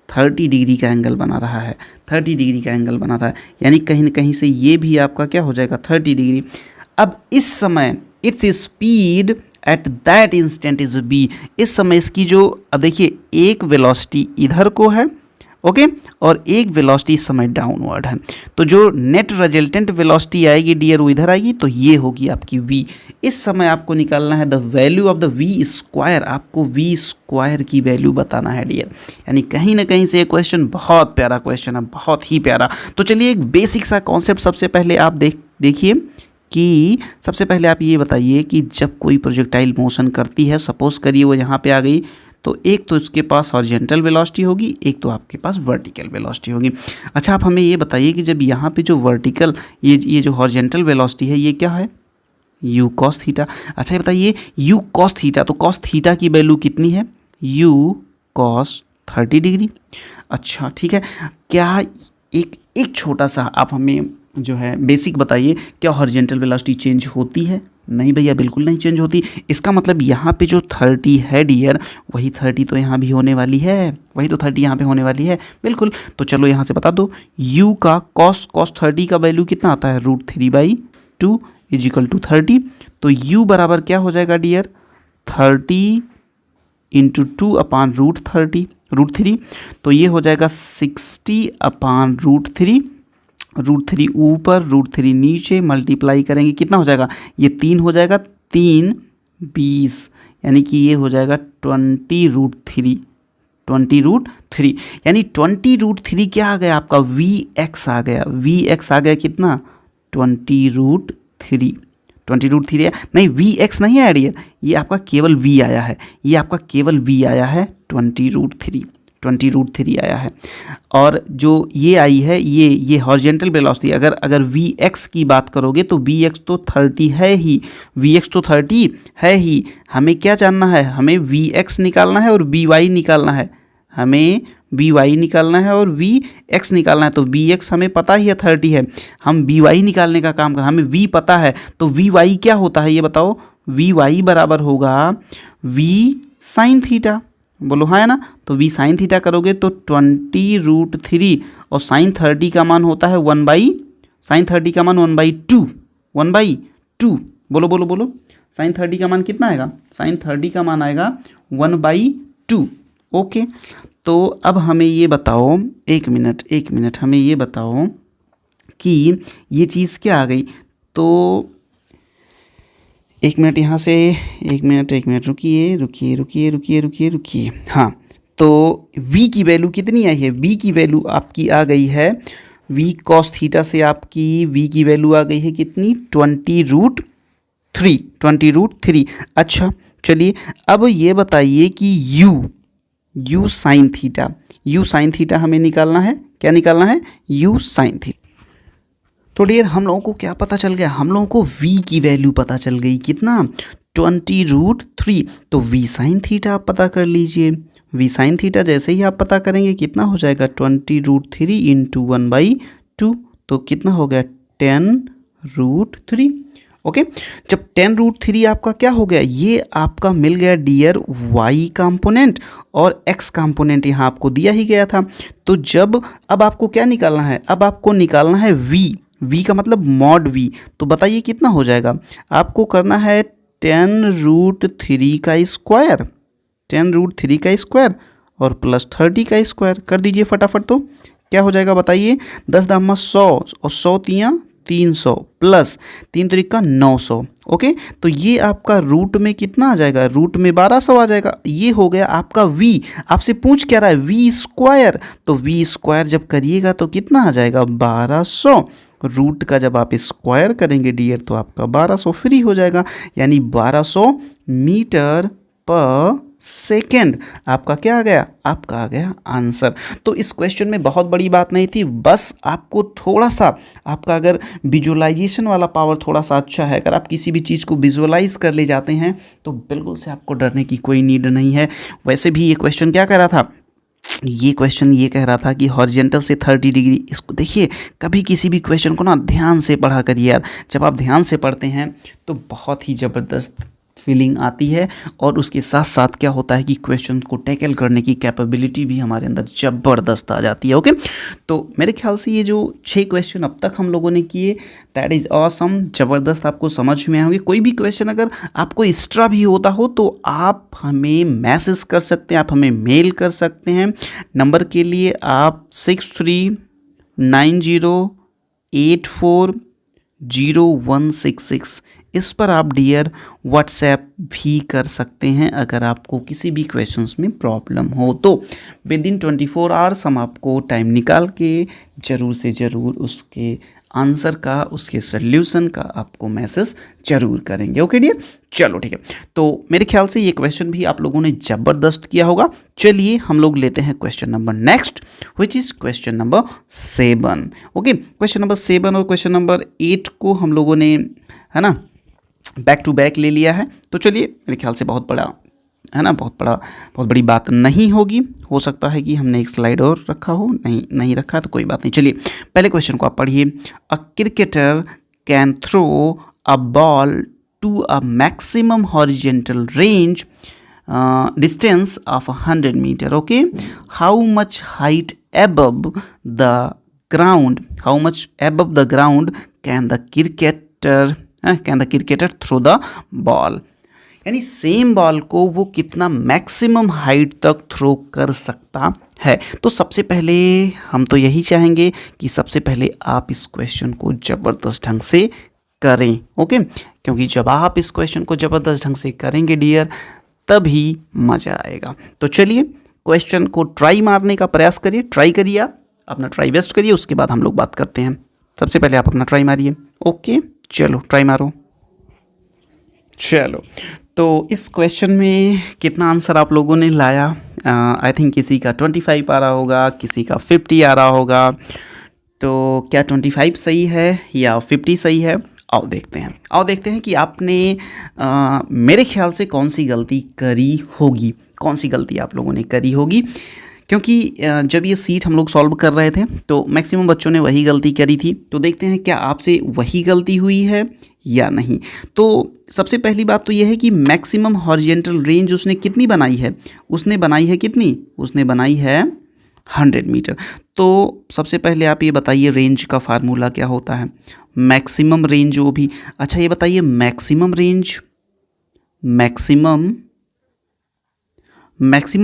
30 डिग्री का एंगल बना रहा है, 30 डिग्री का एंगल बना रहा है, यानी कहीं ना कहीं से ये भी आपका क्या हो जाएगा 30 डिग्री। अब इस समय it's speed at that instant is v। इस समय इसकी जो, अब देखिए एक वेलोसिटी इधर को है, ओके, और एक वेलोसिटी इस समय डाउनवर्ड है। तो जो नेट रिजल्टेंट वेलोसिटी आएगी डियर वो इधर आएगी, तो ये होगी आपकी v। इस समय आपको निकालना है the value of the v square, आपको v स्क्वायर की वैल्यू बताना है डियर। यानी कहीं ना कहीं से ये क्वेश्चन बहुत प्यारा क्वेश्चन है, बहुत ही प्यारा। तो चलिए एक बेसिक सा कॉन्सेप्ट सबसे पहले आप देखिए कि सबसे पहले आप ये बताइए कि जब कोई प्रोजेक्टाइल मोशन करती है, सपोज करिए वो यहाँ पे आ गई, तो एक तो इसके पास हॉरिजेंटल वेलोसिटी होगी, एक तो आपके पास वर्टिकल वेलोसिटी होगी। अच्छा, आप हमें ये बताइए कि जब यहाँ पे जो वर्टिकल, ये जो हॉरिजेंटल वेलोसिटी है ये क्या है, u cos थीटा। अच्छा, ये बताइए u cos थीटा, तो cos थीटा की वैल्यू कितनी है, u cos 30 डिग्री। अच्छा ठीक है, क्या एक छोटा सा आप हमें जो है बेसिक बताइए, क्या हॉरिजेंटल वेलोसिटी चेंज होती है? नहीं भैया, बिल्कुल नहीं चेंज होती। इसका मतलब यहाँ पे जो 30 है डियर, वही 30 तो यहाँ भी होने वाली है, वही तो 30 यहाँ पे होने वाली है, बिल्कुल। तो चलो यहाँ से बता दो, u का cos 30 का वैल्यू कितना आता है, √3/2 = 30। तो u बराबर क्या हो जाएगा डियर, 30 × 2/√3। तो ये हो जाएगा 60/√3। √3 ऊपर, √3 नीचे, मल्टीप्लाई करेंगे कितना हो जाएगा, ये 3 हो जाएगा, 3 20, यानी कि ये हो जाएगा 20√3। यानी 20√3 क्या आ गया आपका, Vx आ गया। Vx आ गया कितना, 20√3। 20√3 है, नहीं Vx नहीं आया डियर, ये आपका केवल V आया है, ये आपका केवल V आया है, 20√3 आया है। और जो ये आई है, ये हॉरिजेंटल वेलोसिटी, अगर Vx की बात करोगे तो Vx तो 30 है ही, Vx तो 30 है ही। हमें क्या जानना है, हमें Vx निकालना है और Vy निकालना है, हमें Vy निकालना है और Vx निकालना है। तो Vx हमें पता ही है 30 है, हम Vy निकालने का काम कर, हमें V पता है, तो Vy क्या होता है ये बताओ, Vy बराबर होगा V साइन थीटा, बोलो हाँ है ना। तो V साइन थीटा करोगे तो 20√3 और साइन 30 का मान होता है 1/2। बोलो साइन 30 का मान कितना आएगा, साइन 30 का मान आएगा 1/2। ओके, तो अब हमें ये बताओ, एक मिनट हमें ये बताओ कि ये चीज़ क्या आ गई। तो एक मिनट यहाँ से, एक मिनट रुकिए। हाँ, तो v की वैल्यू कितनी आई है, v की वैल्यू आपकी आ गई है, v cos थीटा से आपकी v की वैल्यू आ गई है कितनी, 20√3। अच्छा चलिए, अब ये बताइए कि u साइन थीटा हमें निकालना है, क्या निकालना है, u साइन थीटा। तो डियर हम लोगों को क्या पता चल गया, हम लोगों को v की वैल्यू पता चल गई, कितना, 20√3। तो v साइन थीटा आप पता कर लीजिए। v साइन थीटा जैसे ही आप पता करेंगे कितना हो जाएगा 20√3 इंटू 1/2, तो कितना हो गया 10√3। ओके, जब 10√3 आपका क्या हो गया, ये आपका मिल गया डियर y कंपोनेंट और x कंपोनेंट यहाँ आपको दिया ही गया था। तो जब अब आपको क्या निकालना है, अब आपको निकालना है v का मतलब मॉड v। तो बताइए कितना हो जाएगा, आपको करना है 10√3 का स्क्वायर, 10√3 का स्क्वायर और प्लस 30 का स्क्वायर कर दीजिए फटाफट। तो क्या हो जाएगा बताइए, 10 दामा 100 और 100 तियाँ 300 प्लस 3 तरीका 900। ओके, तो ये आपका रूट में कितना आ जाएगा, रूट में 1200 आ जाएगा। ये हो गया आपका v। आपसे पूछ क्या रहा है v स्क्वायर, तो v स्क्वायर जब करिएगा तो कितना आ जाएगा 1200। रूट का जब आप स्क्वायर करेंगे डियर तो आपका 1200 फ्री हो जाएगा, यानी 1200 मीटर पर सेकेंड आपका क्या आ गया, आपका आ गया आंसर। तो इस क्वेश्चन में बहुत बड़ी बात नहीं थी, बस आपको थोड़ा सा आपका अगर विजुअलाइजेशन वाला पावर थोड़ा सा अच्छा है, अगर आप किसी भी चीज़ को विजुअलाइज कर ले जाते हैं तो बिल्कुल से आपको डरने की कोई नीड नहीं है। वैसे भी ये क्वेश्चन क्या कह रहा था, ये क्वेश्चन ये कह रहा था कि हॉरिजेंटल से 30 डिग्री, इसको देखिए कभी किसी भी क्वेश्चन को ना ध्यान से पढ़ा करिए यार। जब आप ध्यान से पढ़ते हैं तो बहुत ही ज़बरदस्त फीलिंग आती है और उसके साथ साथ क्या होता है कि क्वेश्चन को टैकल करने की कैपेबिलिटी भी हमारे अंदर ज़बरदस्त आ जाती है। ओके, तो मेरे ख्याल से ये जो 6 क्वेश्चन अब तक हम लोगों ने किए, दैट इज़ ऑसम, ज़बरदस्त, आपको समझ में आएंगे। कोई भी क्वेश्चन अगर आपको एक्स्ट्रा भी होता हो तो आप हमें मैसेज कर सकते हैं, आप हमें मेल कर सकते हैं। नंबर के लिए आप 6390840166 इस पर आप डियर व्हाट्सएप भी कर सकते हैं अगर आपको किसी भी क्वेश्चंस में प्रॉब्लम हो तो। विद इन 24 आवर्स हम आपको टाइम निकाल के ज़रूर से ज़रूर उसके आंसर का, उसके सल्यूशन का आपको मैसेज ज़रूर करेंगे। ओके डियर, चलो ठीक है। तो मेरे ख्याल से ये क्वेश्चन भी आप लोगों ने ज़बरदस्त किया होगा। चलिए हम लोग लेते हैं question number next, which is question number 7। Okay, question number 7 और क्वेश्चन नंबर 8 को हम लोगों ने, है ना, बैक टू बैक ले लिया है। तो चलिए, मेरे ख्याल से बहुत बड़ा, है ना, बहुत बड़ी बात नहीं होगी। हो सकता है कि हमने एक स्लाइड और रखा हो, नहीं रखा तो कोई बात नहीं। चलिए पहले क्वेश्चन को आप पढ़िए। A cricketer can throw a ball to a maximum horizontal range distance of 100 metre. Okay, how much height above the ground, how much above the ground can the cricketer throw the ball। यानी same ball को वो कितना maximum height तक throw कर सकता है। तो सबसे पहले हम तो यही चाहेंगे कि सबसे पहले आप इस क्वेश्चन को ज़बरदस्त ढंग से करें। ओके, क्योंकि जब आप इस क्वेश्चन को ज़बरदस्त ढंग से करेंगे डियर तभी मज़ा आएगा। तो चलिए क्वेश्चन को ट्राई मारने का प्रयास करिए, ट्राई करिए, आप अपना ट्राई बेस्ट करिए, उसके बाद हम लोग बात करते हैं। सबसे पहले आप अपना ट्राई मारिए। ओके, चलो ट्राई मारो। चलो, तो इस क्वेश्चन में कितना आंसर आप लोगों ने लाया? आई थिंक किसी का 25 आ रहा होगा, किसी का 50 आ रहा होगा। तो क्या 25 सही है या 50 सही है? आओ देखते हैं कि आपने मेरे ख्याल से कौन सी गलती करी होगी, कौन सी गलती आप लोगों ने करी होगी। क्योंकि जब ये सीट हम लोग सॉल्व कर रहे थे तो मैक्सिमम बच्चों ने वही गलती करी थी। तो देखते हैं क्या आपसे वही गलती हुई है या नहीं। तो सबसे पहली बात तो ये है कि मैक्सिमम हॉरिजेंटल रेंज उसने कितनी बनाई है? उसने बनाई है कितनी? उसने बनाई है 100 मीटर। तो सबसे पहले आप ये बताइए रेंज का फार्मूला क्या होता है? मैक्सिमम रेंज वो भी, अच्छा ये बताइए मैक्सिमम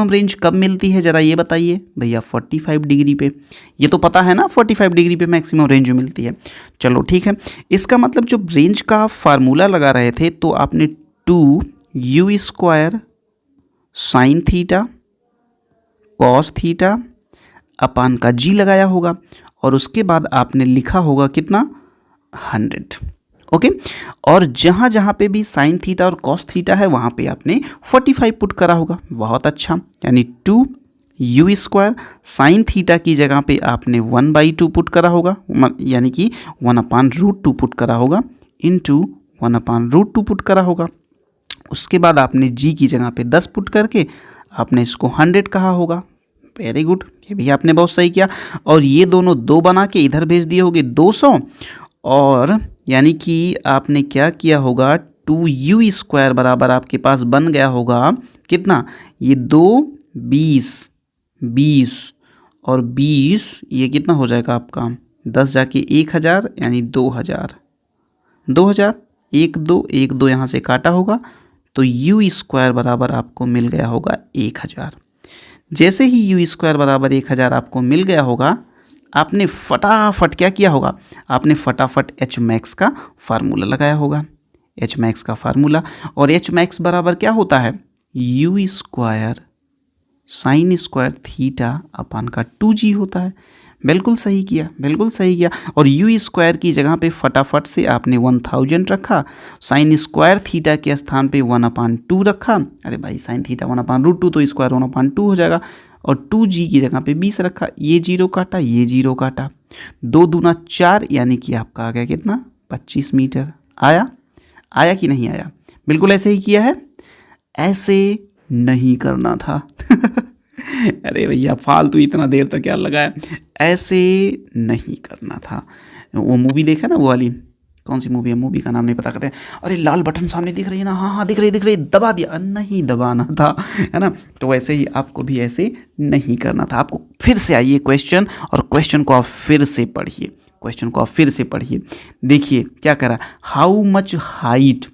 रेंज कब मिलती है ज़रा ये बताइए भैया? 45 डिग्री पे। ये तो पता है ना 45 डिग्री पे मैक्सिमम रेंज मिलती है। चलो ठीक है, इसका मतलब जब रेंज का फार्मूला लगा रहे थे तो आपने 2u² sine theta cos theta upon का g लगाया होगा और उसके बाद आपने लिखा होगा कितना? 100। ओके, और जहाँ जहाँ पे भी साइन थीटा और कॉस थीटा है वहाँ पे आपने 45 पुट करा होगा। बहुत अच्छा, यानी 2u² साइन थीटा की जगह पे आपने 1/2 पुट करा होगा, यानी कि 1/√2 पुट करा होगा, इंटू 1/√2 पुट करा होगा। उसके बाद आपने जी की जगह पे 10 पुट करके आपने इसको 100 कहा होगा। वेरी गुड, ये भी आपने बहुत सही किया। और ये दोनों 2 बना के इधर भेज दिए होगे 200, और यानी कि आपने क्या किया होगा 2u² बराबर आपके पास बन गया होगा कितना, ये 2 20 और 20 ये कितना हो जाएगा आपका 10 जाके 1000 यानी 2000 1 2 यहाँ से काटा होगा तो u² बराबर आपको मिल गया होगा 1000। जैसे ही u² बराबर 1000 आपको मिल गया होगा, आपने फटाफट क्या किया होगा, आपने फटाफट एच मैक्स का फार्मूला लगाया होगा। एच मैक्स का फार्मूला, और एच मैक्स बराबर क्या होता है, u² sine square theta upon का 2g होता है। बिल्कुल सही किया, बिल्कुल सही किया। और u² की जगह पे फटाफट से आपने 1000 रखा, साइन स्क्वायर थीटा के स्थान पे 1/2 रखा। अरे भाई साइन थीटा 1/√2 तो स्क्वायर 1/2 हो जाएगा, और 2g की जगह पे 20 रखा, ये 0 काटा, ये 0 काटा, 2 दूना 4 यानी कि आपका आ गया कितना 25 मीटर। आया कि नहीं आया? बिल्कुल ऐसे ही किया है, ऐसे नहीं करना था। अरे भैया फालतू इतना देर तक क्या लगाया, ऐसे नहीं करना था। वो मूवी देखा ना, वो वाली कौन सी मूवी है, मूवी का नाम नहीं पता करते। अरे लाल बटन सामने दिख रही है ना, हाँ दिख रही, दबा दिया, नहीं दबाना था, है ना। तो वैसे ही आपको भी ऐसे नहीं करना था। आपको फिर से आइए क्वेश्चन, और क्वेश्चन को आप फिर से पढ़िए, देखिए क्या करा, how much height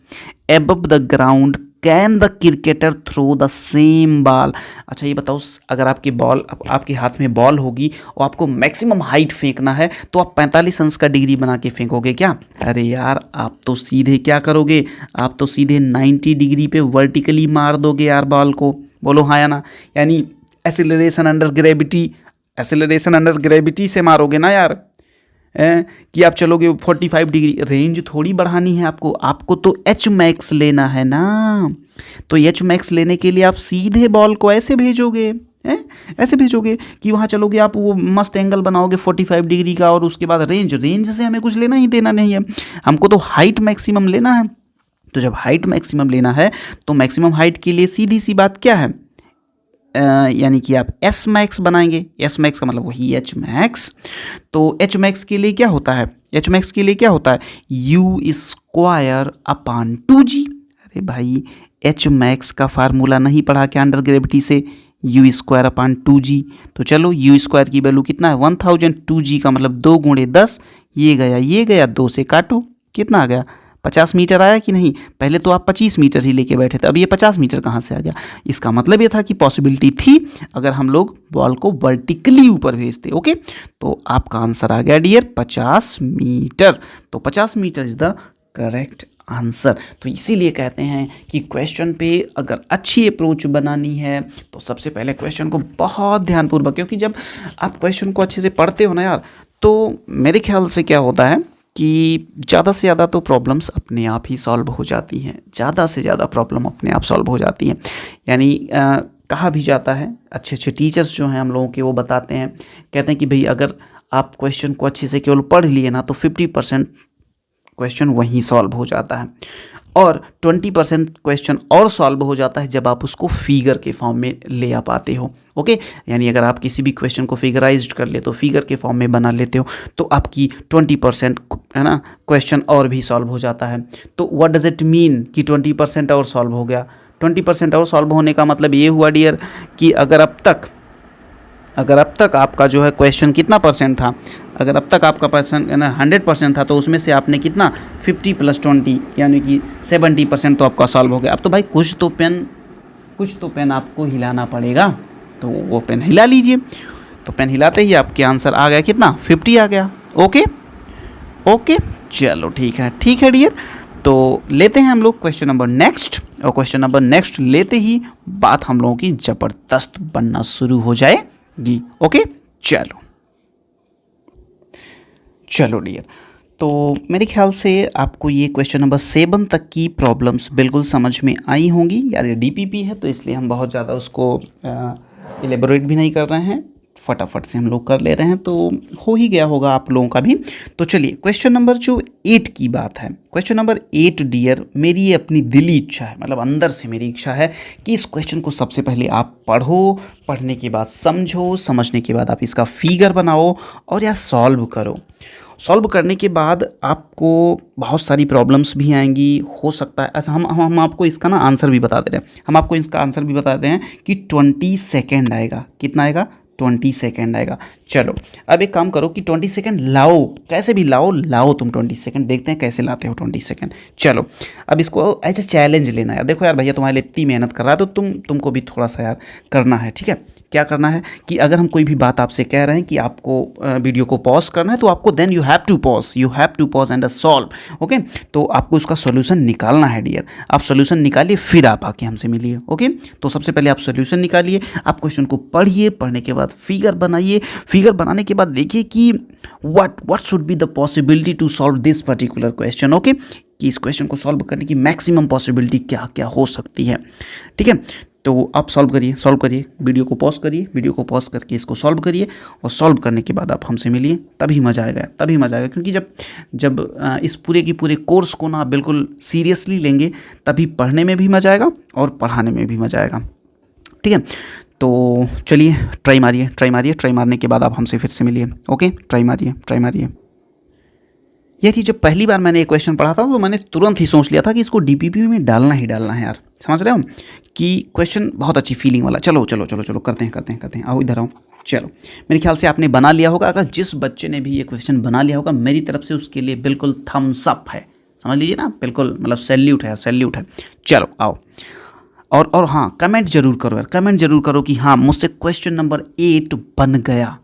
above the ground can the cricketer throw the same ball. अच्छा ये बताओ, अगर आपके हाथ में बॉल होगी और आपको मैक्सिमम हाइट फेंकना है तो आप 45 अंश का डिग्री बना के फेंकोगे क्या? अरे यार आप तो सीधे क्या करोगे, आप तो सीधे 90 डिग्री पे वर्टिकली मार दोगे यार बॉल को। बोलो हाँ या ना? यानी एसिलरेशन अंडर ग्रेविटी से मारोगे ना यार, कि आप चलोगे 45 डिग्री। रेंज थोड़ी बढ़ानी है आपको तो एच मैक्स लेना है ना। तो एच मैक्स लेने के लिए आप सीधे बॉल को ऐसे भेजोगे, ऐसे भेजोगे कि वहाँ चलोगे आप, वो मस्त एंगल बनाओगे 45 डिग्री का, और उसके बाद रेंज से हमें कुछ लेना ही देना नहीं है, हमको तो हाइट मैक्सिमम लेना है। तो जब हाइट मैक्सिमम लेना है तो मैक्सिमम हाइट के लिए सीधी सी बात क्या है, यानी कि आप एस मैक्स बनाएंगे। एस मैक्स का मतलब वही एच मैक्स। तो एच मैक्स के लिए क्या होता है, u²/2g। अरे भाई एच मैक्स का फार्मूला नहीं पढ़ा क्या अंडर ग्रेविटी से, u²/2g। तो चलो u² की वैल्यू कितना है 1000, 2g का मतलब 2 × 10, ये गया 2 से काटो, कितना आ गया 50 मीटर आया कि नहीं? पहले तो आप 25 मीटर ही लेके बैठे थे, अब ये 50 मीटर कहाँ से आ गया? इसका मतलब ये था कि पॉसिबिलिटी थी अगर हम लोग बॉल को वर्टिकली ऊपर भेजते। ओके, तो आपका आंसर आ गया डियर 50 मीटर। तो 50 metre is the correct answer. तो इसीलिए कहते हैं कि क्वेश्चन पे अगर अच्छी अप्रोच बनानी है तो सबसे पहले क्वेश्चन को बहुत ध्यानपूर्वक, क्योंकि जब आप क्वेश्चन को अच्छे से पढ़ते हो ना यार, तो मेरे ख्याल से क्या होता है कि ज़्यादा से ज़्यादा तो प्रॉब्लम्स अपने आप ही सॉल्व हो जाती हैं, ज़्यादा से ज़्यादा प्रॉब्लम अपने आप सॉल्व हो जाती हैं। यानी कहा भी जाता है, अच्छे टीचर्स जो हैं हम लोगों के, वो बताते हैं, कहते हैं कि भाई अगर आप क्वेश्चन को अच्छे से केवल पढ़ लिए ना तो 50% क्वेश्चन वहीं सॉल्व हो जाता है, और 20% क्वेश्चन और सॉल्व हो जाता है जब आप उसको फिगर के फॉर्म में ले आ पाते हो। ओके, यानी अगर आप किसी भी क्वेश्चन को फिगराइज्ड कर लेते हो, फिगर के फॉर्म में बना लेते हो, तो आपकी 20% है ना क्वेश्चन और भी सॉल्व हो जाता है। तो व्हाट डज इट मीन कि 20% और सॉल्व हो गया? 20% और सॉल्व होने का मतलब ये हुआ डियर कि अगर अब तक आपका जो है क्वेश्चन कितना परसेंट था, अगर अब तक आपका परसेंट 100% था, तो उसमें से आपने कितना 50 + 20 यानी कि 70% तो आपका सॉल्व हो गया। अब तो भाई कुछ तो पेन आपको हिलाना पड़ेगा, तो वो पेन हिला लीजिए। तो पेन हिलाते ही आपके आंसर आ गया कितना 50 आ गया। ओके चलो ठीक है डियर। तो लेते हैं हम लोग क्वेश्चन नंबर नेक्स्ट, और क्वेश्चन नंबर नेक्स्ट लेते ही बात हम लोगों की ज़बरदस्त बनना शुरू हो जाएगी। ओके चलो डियर, तो मेरे ख्याल से आपको ये क्वेश्चन नंबर 7 तक की प्रॉब्लम्स बिल्कुल समझ में आई होंगी। यार ये डीपीपी है तो इसलिए हम बहुत ज़्यादा उसको एलेबोरेट भी नहीं कर रहे हैं, फटाफट से हम लोग कर ले रहे हैं, तो हो ही गया होगा आप लोगों का भी। तो चलिए क्वेश्चन नंबर जो 8 की बात है, क्वेश्चन नंबर 8 डियर, मेरी ये अपनी दिली इच्छा है, मतलब अंदर से मेरी इच्छा है कि इस क्वेश्चन को सबसे पहले आप पढ़ो, पढ़ने के बाद समझो, समझने के बाद आप इसका फिगर बनाओ और या सॉल्व करो। सॉल्व करने के बाद आपको बहुत सारी प्रॉब्लम्स भी आएंगी, हो सकता है। अच्छा, हम आपको इसका ना आंसर भी बता दे रहे हैं, हम आपको इसका आंसर भी बता दे रहे हैं कि 20 सेकेंड आएगा। कितना आएगा? 20 सेकेंड आएगा। चलो अब एक काम करो कि 20 सेकेंड लाओ, कैसे भी लाओ तुम 20 सेकेंड, देखते हैं कैसे लाते हो 20 सेकेंड। चलो अब इसको ऐसे चैलेंज लेना यार। देखो यार भैया तुम्हारे लिए इतनी मेहनत कर रहा है तो तुमको भी थोड़ा सा यार करना है, ठीक है। क्या करना है कि अगर हम कोई भी बात आपसे कह रहे हैं कि आपको वीडियो को पॉज करना है, तो आपको then you have to pause and solve. Okay, तो आपको उसका सॉल्यूशन निकालना है डियर। आप सॉल्यूशन निकालिए, फिर आप आके हमसे मिलिए। ओके, तो सबसे पहले आप सॉल्यूशन निकालिए, आप क्वेश्चन को पढ़िए, पढ़ने के बाद फिगर बनाइए, फिगर बनाने के बाद देखिए कि what should be the possibility to solve this particular question. Okay, कि इस क्वेश्चन को सॉल्व करने की मैक्सिमम पॉसिबिलिटी क्या क्या हो सकती है, ठीक है। तो आप सॉल्व करिए, वीडियो को पॉज करके इसको सॉल्व करिए, और सॉल्व करने के बाद आप हमसे मिलिए, तभी मज़ा आएगा। क्योंकि जब इस पूरे की पूरे कोर्स को ना बिल्कुल सीरियसली लेंगे, तभी पढ़ने में भी मज़ा आएगा और पढ़ाने में भी मज़ा आएगा, ठीक है। तो चलिए ट्राई मारने के बाद आप हमसे फिर से मिलिए। ओके, ट्राई मारिए। ये थी, जब पहली बार मैंने ये क्वेश्चन पढ़ा था तो मैंने तुरंत ही सोच लिया था कि इसको डीपीपी में डालना है यार, समझ रहे हो कि क्वेश्चन बहुत अच्छी फीलिंग वाला। चलो करते हैं, आओ इधर आओ। चलो, मेरे ख्याल से आपने बना लिया होगा। अगर जिस बच्चे ने भी ये क्वेश्चन बना लिया होगा, मेरी तरफ से उसके लिए बिल्कुल थम्स अप है, समझ लीजिए ना, बिल्कुल मतलब सैल्यूट है। चलो आओ, और हाँ, कमेंट जरूर करो कि हाँ मुझसे क्वेश्चन नंबर 8 बन गया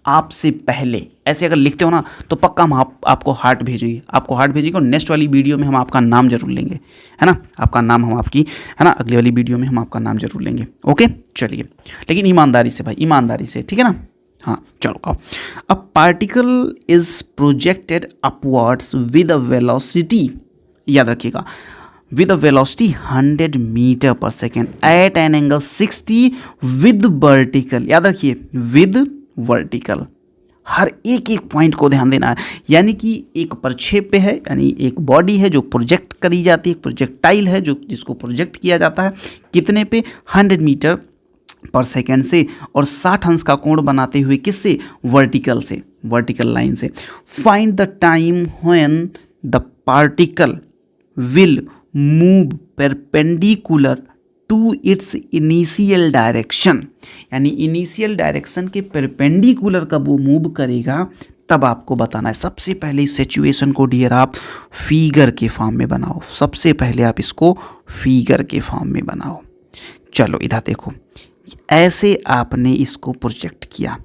आपसे पहले। ऐसे अगर लिखते हो ना तो पक्का हम आपको हार्ट भेजेंगे और नेक्स्ट वाली वीडियो में हम आपका नाम जरूर लेंगे, है ना। आपका नाम हम आपकी, है ना, अगली वाली वीडियो में हम आपका नाम जरूर लेंगे। ओके, चलिए, लेकिन ईमानदारी से, ठीक है ना। हाँ चलो आओ। A particle is projected upwards with a velocity, याद रखिएगा, with a velocity 100 metre per second at an angle 60 with vertical. याद रखिए, विद वर्टिकल, हर एक पॉइंट को ध्यान देना है। यानी कि एक प्रक्षेप है, यानी एक बॉडी है जो प्रोजेक्ट करी जाती है, प्रोजेक्टाइल है जो जिसको प्रोजेक्ट किया जाता है, कितने पे? 100 मीटर पर सेकेंड से, और 60 अंश का कोण बनाते हुए, किससे? वर्टिकल लाइन से। Find the time when the particle will move perpendicular to its initial direction. यानी इनिशियल डायरेक्शन के परपेंडिकुलर कब वो मूव करेगा, तब आपको बताना है। सबसे पहले इस सिचुएशन को डियर आप फिगर के फॉर्म में बनाओ। चलो इधर देखो, ऐसे आपने इसको प्रोजेक्ट किया,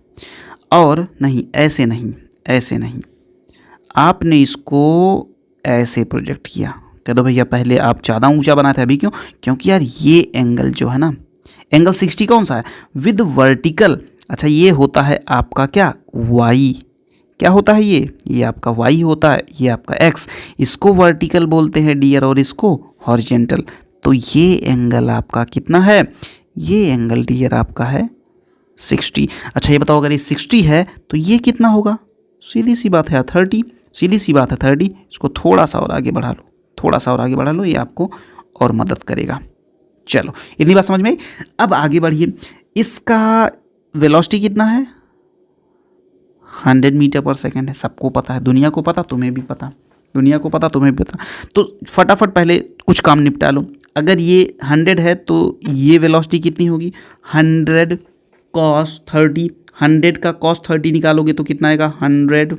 और नहीं ऐसे नहीं, आपने इसको ऐसे प्रोजेक्ट किया। कह दो भैया पहले आप ज़्यादा ऊंचा बनाते हैं, अभी क्यों? क्योंकि यार ये एंगल जो है ना, एंगल 60 कौन सा है? With vertical. अच्छा, ये होता है आपका क्या? वाई। क्या होता है ये आपका वाई होता है, ये आपका एक्स। इसको वर्टिकल बोलते हैं डियर, और इसको हॉरिजेंटल। तो ये एंगल आपका कितना है? ये एंगल डियर आपका है 60। अच्छा ये बताओ, अगर ये 60 है तो ये कितना होगा? सीधी सी बात है 30। इसको थोड़ा सा और आगे बढ़ा लो, ये आपको और मदद करेगा। चलो इतनी बात समझ में आई। अब आगे बढ़िए, इसका वेलोसिटी कितना है? 100 मीटर पर सेकेंड है। सबको पता है, दुनिया को पता, तुम्हें भी पता। तो फटाफट पहले कुछ काम निपटा लो। अगर ये 100 है तो ये वेलोसिटी कितनी होगी? 100 cos 30। 100 का cos 30 निकालोगे तो कितना आएगा? 100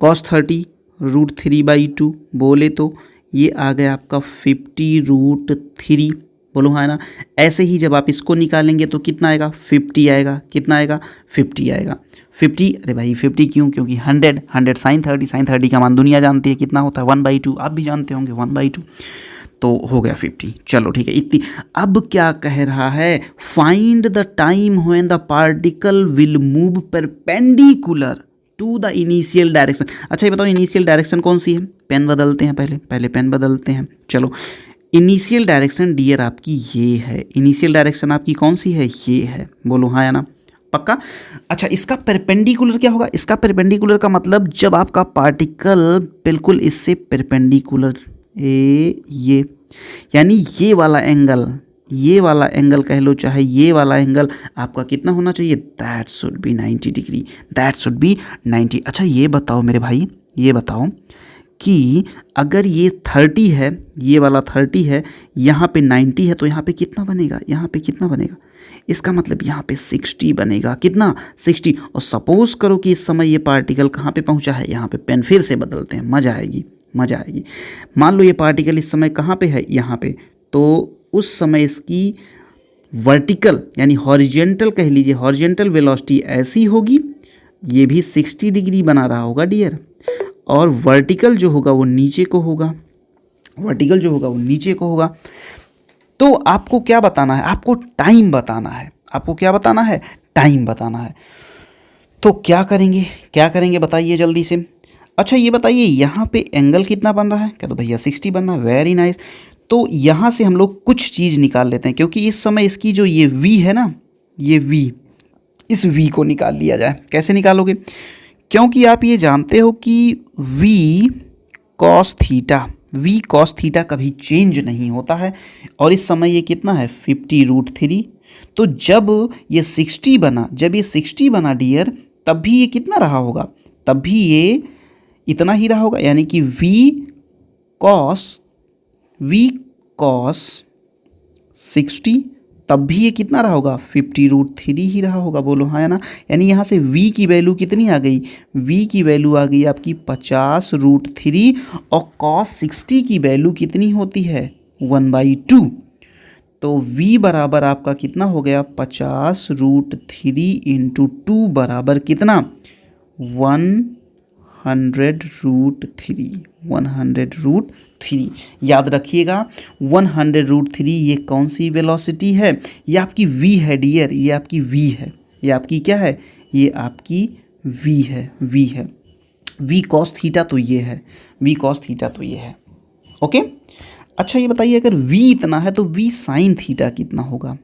cos 30 √3/2 बोले तो ये आ गया आपका 50√3। बोलो हाँ ना। ऐसे ही जब आप इसको निकालेंगे तो कितना आएगा? 50 आएगा। कितना आएगा? 50 आएगा। 50, अरे भाई 50 क्यों? क्योंकि 100 sin 30 का मान दुनिया जानती है कितना होता है? 1/2। आप भी जानते होंगे 1/2, तो हो गया 50। चलो ठीक है, इतनी। अब क्या कह रहा है? Find the time when the particle will move perpendicular to the initial direction. अच्छा ये बताओ इनिशियल डायरेक्शन कौन सी है? पेन बदलते हैं, पहले पेन बदलते हैं। चलो इनिशियल डायरेक्शन डियर आपकी ये है। इनिशियल डायरेक्शन आपकी कौन सी है? ये है। बोलो हाँ या ना। पक्का। अच्छा, इसका परपेंडिकुलर क्या होगा? इसका परपेंडिकुलर का मतलब जब आपका पार्टिकल बिल्कुल इससे परपेंडिकुलर ये यानी ये वाला एंगल कह लो चाहे ये वाला एंगल आपका कितना होना चाहिए? That should be 90 degree, that should be 90। अच्छा ये बताओ मेरे भाई, ये बताओ कि अगर ये 30 है, ये वाला 30 है, यहाँ पे 90 है, तो यहाँ पे कितना बनेगा? यहाँ पे कितना बनेगा? इसका मतलब यहाँ पे 60 बनेगा। कितना? 60। और सपोज करो कि इस समय ये पार्टिकल कहाँ पे पहुँचा है? यहाँ पे पेन फिर से बदलते हैं, मज़ा आएगी, मज़ा आएगी। मान लो ये पार्टिकल इस समय कहाँ पे है? यहाँ पे। तो उस समय इसकी वर्टिकल यानी हॉरिजेंटल कह लीजिए, हॉरिजेंटल वेलोसिटी ऐसी होगी, ये भी 60 डिग्री बना रहा होगा डियर, और वर्टिकल जो होगा वो नीचे को होगा, वर्टिकल जो होगा वो नीचे को होगा। तो आपको क्या बताना है? आपको टाइम बताना है। आपको क्या बताना है? टाइम बताना है। तो क्या करेंगे, क्या करेंगे बताइए जल्दी से। अच्छा ये बताइए यहाँ पे एंगल कितना बन रहा है? क्या तो भैया 60 बन रहा है। Very nice. तो यहाँ से हम लोग कुछ चीज़ निकाल लेते हैं, क्योंकि इस समय इसकी जो ये v है ना, ये v, इस v को निकाल लिया जाए। कैसे निकालोगे? क्योंकि आप ये जानते हो कि v cos थीटा कभी चेंज नहीं होता है, और इस समय ये कितना है? 50√3। तो जब ये 60 बना, जब ये 60 बना डियर, तब भी ये कितना रहा होगा? तब भी ये इतना ही रहा होगा, यानी कि v cos 60, तब भी ये कितना रहा होगा? 50√3 ही रहा होगा। बोलो हाँ या ना। यानी यहाँ से v की वैल्यू कितनी आ गई? v की वैल्यू आ गई आपकी 50√3, और cos 60 की वैल्यू कितनी होती है? 1/2। तो v बराबर आपका कितना हो गया? 50√3 इंटू 2 बराबर कितना? 100√3। याद रखिएगा 100√3 ये कौन सी वेलोसिटी है? ये आपकी v है डियर, ये आपकी v है। ये आपकी क्या है? ये आपकी v है, v है। v cos थीटा तो ये है, v cos थीटा तो ये है। ओके। अच्छा ये बताइए अगर v इतना है तो v sin थीटा कितना होगा?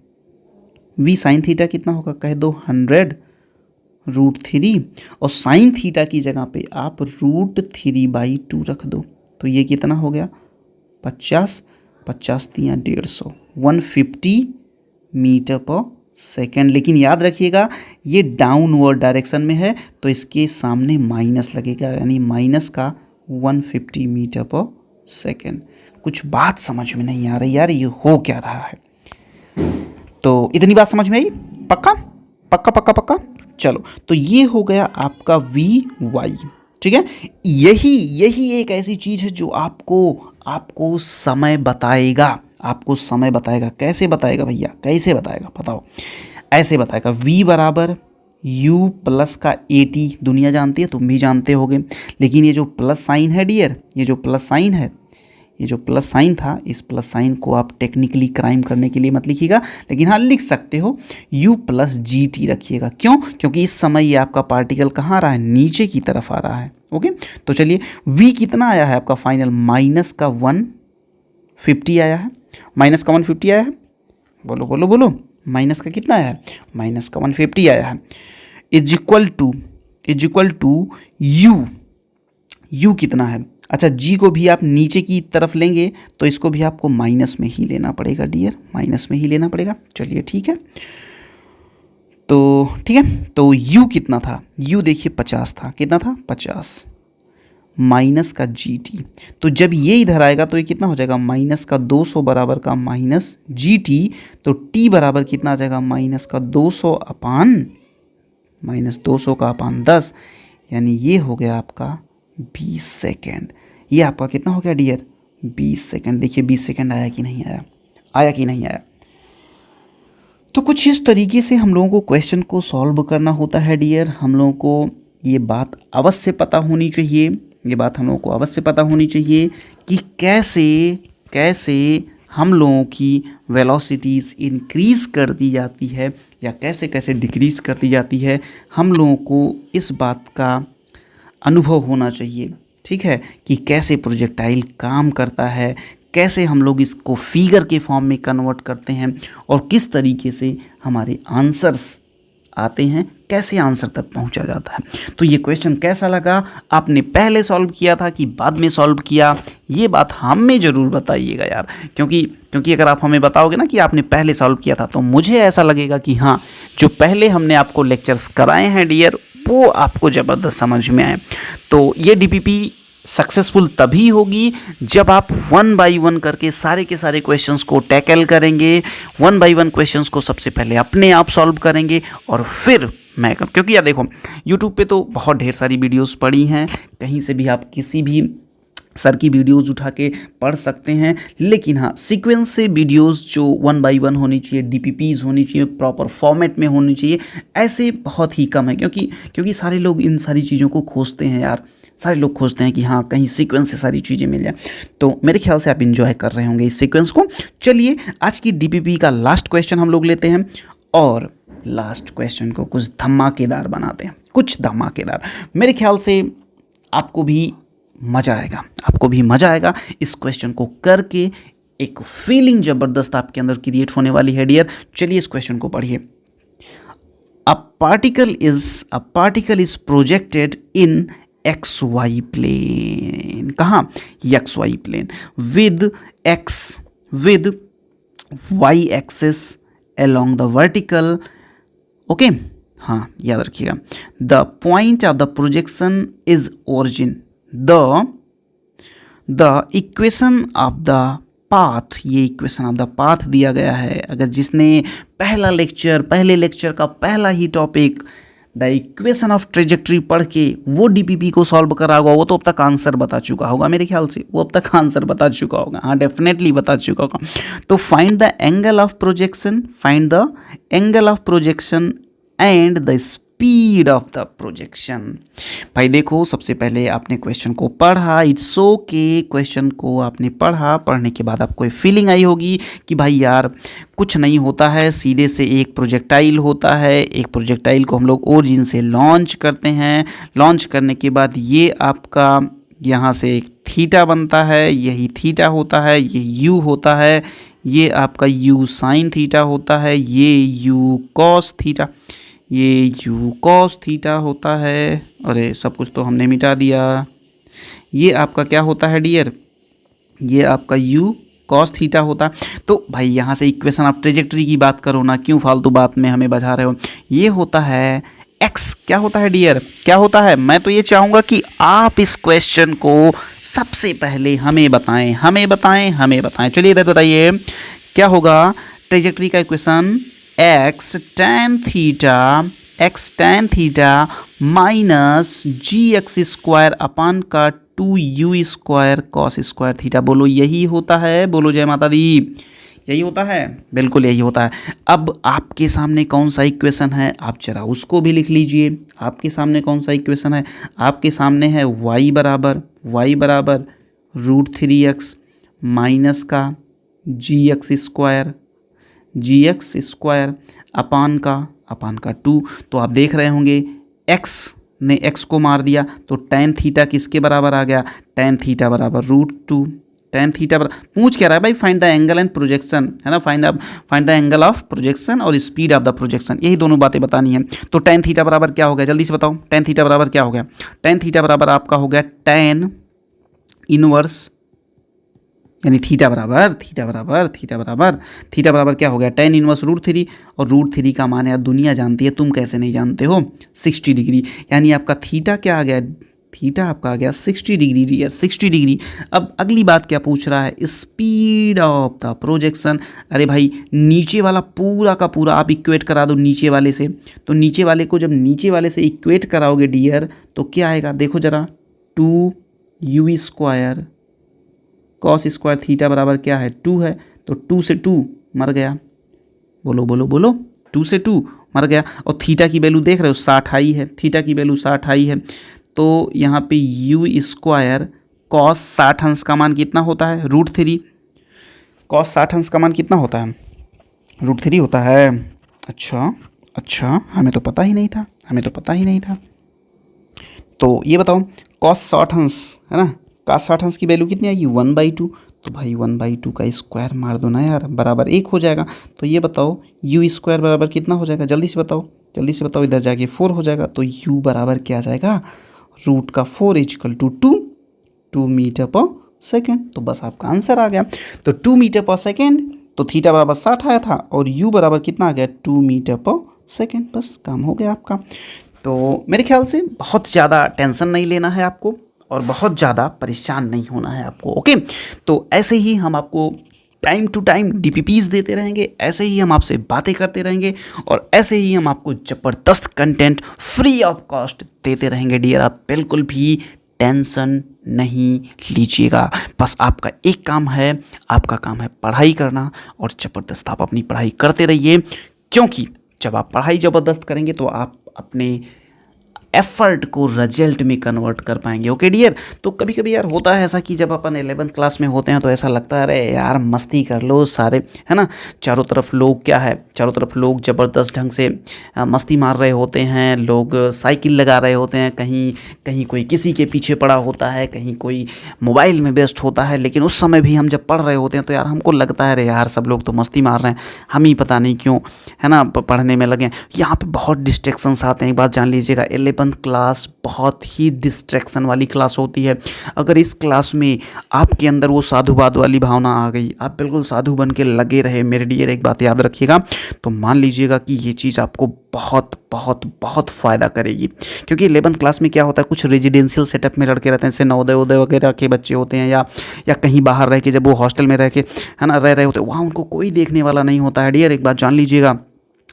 v sin थीटा कितना होगा? कह दो 100√3, और साइन थीटा की जगह पे आप √3/2 रख दो, तो ये कितना हो गया? 50, 50 तियाँ 150, 150 मीटर पर सेकेंड। लेकिन याद रखिएगा ये डाउनवर्ड डायरेक्शन में है, तो इसके सामने माइनस लगेगा, यानी माइनस का 150 मीटर पर सेकेंड। कुछ बात समझ में नहीं आ रही यार, ये हो क्या रहा है? तो इतनी बात समझ में आई? पक्का पक्का पक्का पक्का। चलो, तो ये हो गया आपका Vy। ठीक है, यही एक ऐसी चीज़ है जो आपको समय बताएगा, आपको समय बताएगा। कैसे बताएगा भैया, कैसे बताएगा बताओ? ऐसे बताएगा, v बराबर u प्लस का AT, दुनिया जानती है, तुम भी जानते होगे। लेकिन ये जो प्लस साइन है डियर, ये जो प्लस साइन है, ये जो प्लस साइन था, इस प्लस साइन को आप टेक्निकली क्राइम करने के लिए मत लिखिएगा, लेकिन हाँ लिख सकते हो, u प्लस GT रखिएगा। क्यों? क्योंकि इस समय ये आपका पार्टिकल कहाँ आ रहा है? नीचे की तरफ आ रहा है। ओके, तो चलिए v कितना आया है आपका फाइनल? माइनस का 150 आया है, माइनस का 150 आया है। बोलो बोलो बोलो, माइनस का कितना आया है? माइनस का 150 आया है। इज इक्वल टू u कितना है? अच्छा, g को भी आप नीचे की तरफ लेंगे तो इसको भी आपको माइनस में ही लेना पड़ेगा डियर, माइनस में ही लेना पड़ेगा। चलिए ठीक है, तो ठीक है, तो u कितना था? u देखिए 50 था। कितना था? 50 माइनस का GT। तो जब ये इधर आएगा तो ये कितना हो जाएगा? माइनस का 200 बराबर का माइनस GT। तो t बराबर कितना आ जाएगा? माइनस का 200 अपान माइनस 200 का अपान 10, यानी ये हो गया आपका 20 सेकेंड। ये आपका कितना हो गया डियर? 20 सेकेंड। देखिए 20 सेकेंड आया कि नहीं आया, आया कि नहीं आया? तो कुछ इस तरीके से हम लोगों को क्वेश्चन को सॉल्व करना होता है डियर। हम लोगों को ये बात अवश्य पता होनी चाहिए, ये बात हम लोगों को अवश्य पता होनी चाहिए कि कैसे हम लोगों की वेलोसिटीज़ इंक्रीज़ कर दी जाती है या कैसे कैसे डिक्रीज़ कर दी जाती है। हम लोगों को इस बात का अनुभव होना चाहिए, ठीक है, कि कैसे प्रोजेक्टाइल काम करता है, कैसे हम लोग इसको फिगर के फॉर्म में कन्वर्ट करते हैं, और किस तरीके से हमारे आते हैं, कैसे आंसर तक पहुंचा जाता है। तो ये क्वेश्चन कैसा लगा, आपने पहले सॉल्व किया था कि बाद में सॉल्व किया, ये बात हमें ज़रूर बताइएगा यार, क्योंकि अगर आप हमें बताओगे ना कि आपने पहले सॉल्व किया था तो मुझे ऐसा लगेगा कि हाँ, जो पहले हमने आपको लेक्चर्स कराए हैं डियर, वो आपको ज़बरदस्त समझ में आए। तो ये डीपीपी सक्सेसफुल तभी होगी जब आप 1 बाय 1 करके सारे के सारे क्वेश्चंस को टैकल करेंगे, 1 बाय 1 क्वेश्चंस को सबसे पहले अपने आप सॉल्व करेंगे और फिर मैं क्योंकि यार देखो, यूट्यूब पे तो बहुत ढेर सारी वीडियोस पड़ी हैं, कहीं से भी आप किसी भी सर की वीडियोस उठा के पढ़ सकते हैं, लेकिन हाँ, सीक्वेंस से वीडियोस जो 1 बाय 1 होनी चाहिए, डीपीपीज होनी चाहिए, प्रॉपर फॉर्मेट में होनी चाहिए, ऐसे बहुत ही कम है, क्योंकि सारे लोग इन सारी चीज़ों को खोजते हैं यार, सारे लोग खोजते हैं कि हाँ कहीं सीक्वेंस से सारी चीज़ें मिल जाए। तो मेरे ख्याल से आप इन्जॉय कर रहे होंगे इस सीक्वेंस को। चलिए आज की डीपीपी का लास्ट क्वेश्चन हम लोग लेते हैं और लास्ट क्वेश्चन को कुछ धमाकेदार बनाते हैं, कुछ धमाकेदार। मेरे ख्याल से आपको भी मज़ा आएगा इस क्वेश्चन को करके, एक फीलिंग ज़बरदस्त आपके अंदर क्रिएट होने वाली है डियर। चलिए इस क्वेश्चन को पढ़िए। A particle is projected in XY plane, कहाँ, XY plane, with Y axis along the vertical, okay, हाँ याद रखिएगा। The point of the projection is origin, the equation of the path, ये इक्वेशन ऑफ द पाथ दिया गया है। अगर जिसने पहले लेक्चर का पहला ही topic the equation of trajectory पढ़ के वो डीपीपी को सॉल्व करा होगा, वो तो अब तक आंसर बता चुका होगा, मेरे ख्याल से वो अब तक आंसर बता चुका होगा, हाँ डेफिनेटली बता चुका होगा। तो find the angle of projection and the speed of the projection. भाई देखो, सबसे पहले आपने क्वेश्चन को पढ़ा, इट्स ओके, क्वेश्चन को आपने पढ़ा, पढ़ने के बाद आपको एक फीलिंग आई होगी कि भाई यार कुछ नहीं होता है, सीधे से एक प्रोजेक्टाइल होता है, एक प्रोजेक्टाइल को हम लोग ओरिजिन से लॉन्च करते हैं, लॉन्च करने के बाद ये आपका यहाँ से एक थीटा बनता है, यही थीटा होता है, ये यू होता है, ये आपका यू साइन थीटा होता है, ये यू कॉस थीटा, ये यू कॉस थीटा होता है। अरे सब कुछ तो हमने मिटा दिया। ये आपका क्या होता है डियर, ये आपका यू कॉस थीटा होता। तो भाई यहाँ से इक्वेशन ऑफ ट्रेजेक्ट्री की बात करो ना, क्यों फालतू बात में हमें बजा रहे हो। ये होता है एक्स, क्या होता है डियर, क्या होता है। मैं तो ये चाहूँगा कि आप इस क्वेश्चन को सबसे पहले हमें बताएं। चलिए इधर बताइए क्या होगा। ट्रेजेक्ट्री का equation x tan theta minus g x square upon का 2u square cos square theta. बोलो यही होता है, बोलो जय माता दी, यही होता है, बिल्कुल यही होता है। अब आपके सामने कौन सा इक्वेशन है, आप जरा उसको भी लिख लीजिए। आपके सामने कौन सा इक्वेशन है, आपके सामने है y बराबर √3x माइनस का जी एक्स स्क्वायर अपान का 2। तो आप देख रहे होंगे x ने x को मार दिया, तो tan थीटा किसके बराबर आ गया, tan थीटा बराबर √2। tan थीटा पूछ क्या रहा है भाई, find the angle and projection, है ना, find the angle of projection और स्पीड ऑफ द प्रोजेक्शन, यही दोनों बातें बतानी है। तो tan थीटा बराबर क्या हो गया, जल्दी से बताओ। tan थीटा बराबर क्या हो गया, tan थीटा बराबर आपका हो गया tan इनवर्स, यानी थीटा बराबर क्या हो गया, tan इनवर्स √3, और √3 का मान यार दुनिया जानती है, तुम कैसे नहीं जानते हो, 60 डिग्री। यानी आपका थीटा क्या आ गया, थीटा आपका आ गया 60 डिग्री डियर, 60 डिग्री। अब अगली बात क्या पूछ रहा है, स्पीड ऑफ द प्रोजेक्शन। अरे भाई नीचे वाला पूरा का पूरा आप इक्वेट करा दो नीचे वाले से, तो नीचे वाले को जब नीचे वाले से इक्वेट कराओगे डियर तो क्या आएगा, देखो जरा, 2u square cos square theta बराबर क्या है, 2 है, तो 2 से 2 मर गया, बोलो 2 से 2 मर गया। और थीटा की वैल्यू देख रहे हो 60 आई है, थीटा की वैल्यू 60 आई है, तो यहाँ पे यू स्क्वायर कॉस 60 अंश का मान कितना होता है, √3। कॉस 60 अंश का मान कितना होता है, √3 होता है। अच्छा हमें तो पता ही नहीं था। तो ये बताओ कॉस 60 अंश है ना, cos 60 अंश की वैल्यू कितनी आएगी, 1/2। तो भाई 1/2 का स्क्वायर मार दो ना यार, बराबर 1 हो जाएगा। तो ये बताओ u स्क्वायर बराबर कितना हो जाएगा, जल्दी से बताओ, जल्दी से बताओ, इधर जाके 4 हो जाएगा, तो u बराबर क्या आ जाएगा, रूट का 4 equal to 2 metre per second. तो बस आपका आंसर आ गया। तो 2 मीटर पर सेकेंड, तो थीटा बराबर 60 आया था और u बराबर कितना आ गया, 2 मीटर पर सेकेंड। बस काम हो गया आपका। तो मेरे ख्याल से बहुत ज़्यादा टेंशन नहीं लेना है आपको और बहुत ज़्यादा परेशान नहीं होना है आपको। ओके, तो ऐसे ही हम आपको टाइम टू टाइम DPPs देते रहेंगे, ऐसे ही हम आपसे बातें करते रहेंगे और ऐसे ही हम आपको ज़बरदस्त कंटेंट फ्री ऑफ कॉस्ट देते रहेंगे डियर। आप बिल्कुल भी टेंशन नहीं लीजिएगा। बस आपका एक काम है, आपका काम है पढ़ाई करना और ज़बरदस्त आप अपनी पढ़ाई करते रहिए, क्योंकि जब आप पढ़ाई ज़बरदस्त करेंगे तो आप अपने एफर्ट को रिजल्ट में कन्वर्ट कर पाएंगे। ओके डियर, तो कभी कभी यार होता है ऐसा कि जब अपन 11th क्लास में होते हैं तो ऐसा लगता है अरे यार मस्ती कर लो सारे, है ना, चारों तरफ लोग क्या है, चारों तरफ लोग ज़बरदस्त ढंग से मस्ती मार रहे होते हैं, लोग साइकिल लगा रहे होते हैं, कहीं कहीं कोई किसी के पीछे पड़ा होता है, कहीं कोई मोबाइल में व्यस्त होता है। लेकिन उस समय भी हम जब पढ़ रहे होते हैं तो यार हमको लगता है अरे यार सब लोग तो मस्ती मार रहे हैं, हम ही पता नहीं क्यों, है ना, पढ़ने में लगे। यहाँ पे बहुत डिस्ट्रैक्शंस आते हैं। एक बात जान लीजिएगा, 11th क्लास बहुत ही डिस्ट्रैक्शन वाली क्लास होती है। अगर इस क्लास में आपके अंदर वो साधुवाद वाली भावना आ गई, आप बिल्कुल साधु बन के लगे रहे मेरे डियर, एक बात याद रखिएगा, तो मान लीजिएगा कि ये चीज़ आपको बहुत बहुत बहुत फ़ायदा करेगी। क्योंकि 11th क्लास में क्या होता है, कुछ रेजिडेंशियल सेटअप में लड़के रहते हैं, जैसे नवोदय उदय वगैरह के बच्चे होते हैं, या कहीं बाहर रह के, जब वो हॉस्टल में रह के, है ना, रह रहे होते हैं, वहाँ उनको कोई देखने वाला नहीं होता है डियर। एक बात जान लीजिएगा,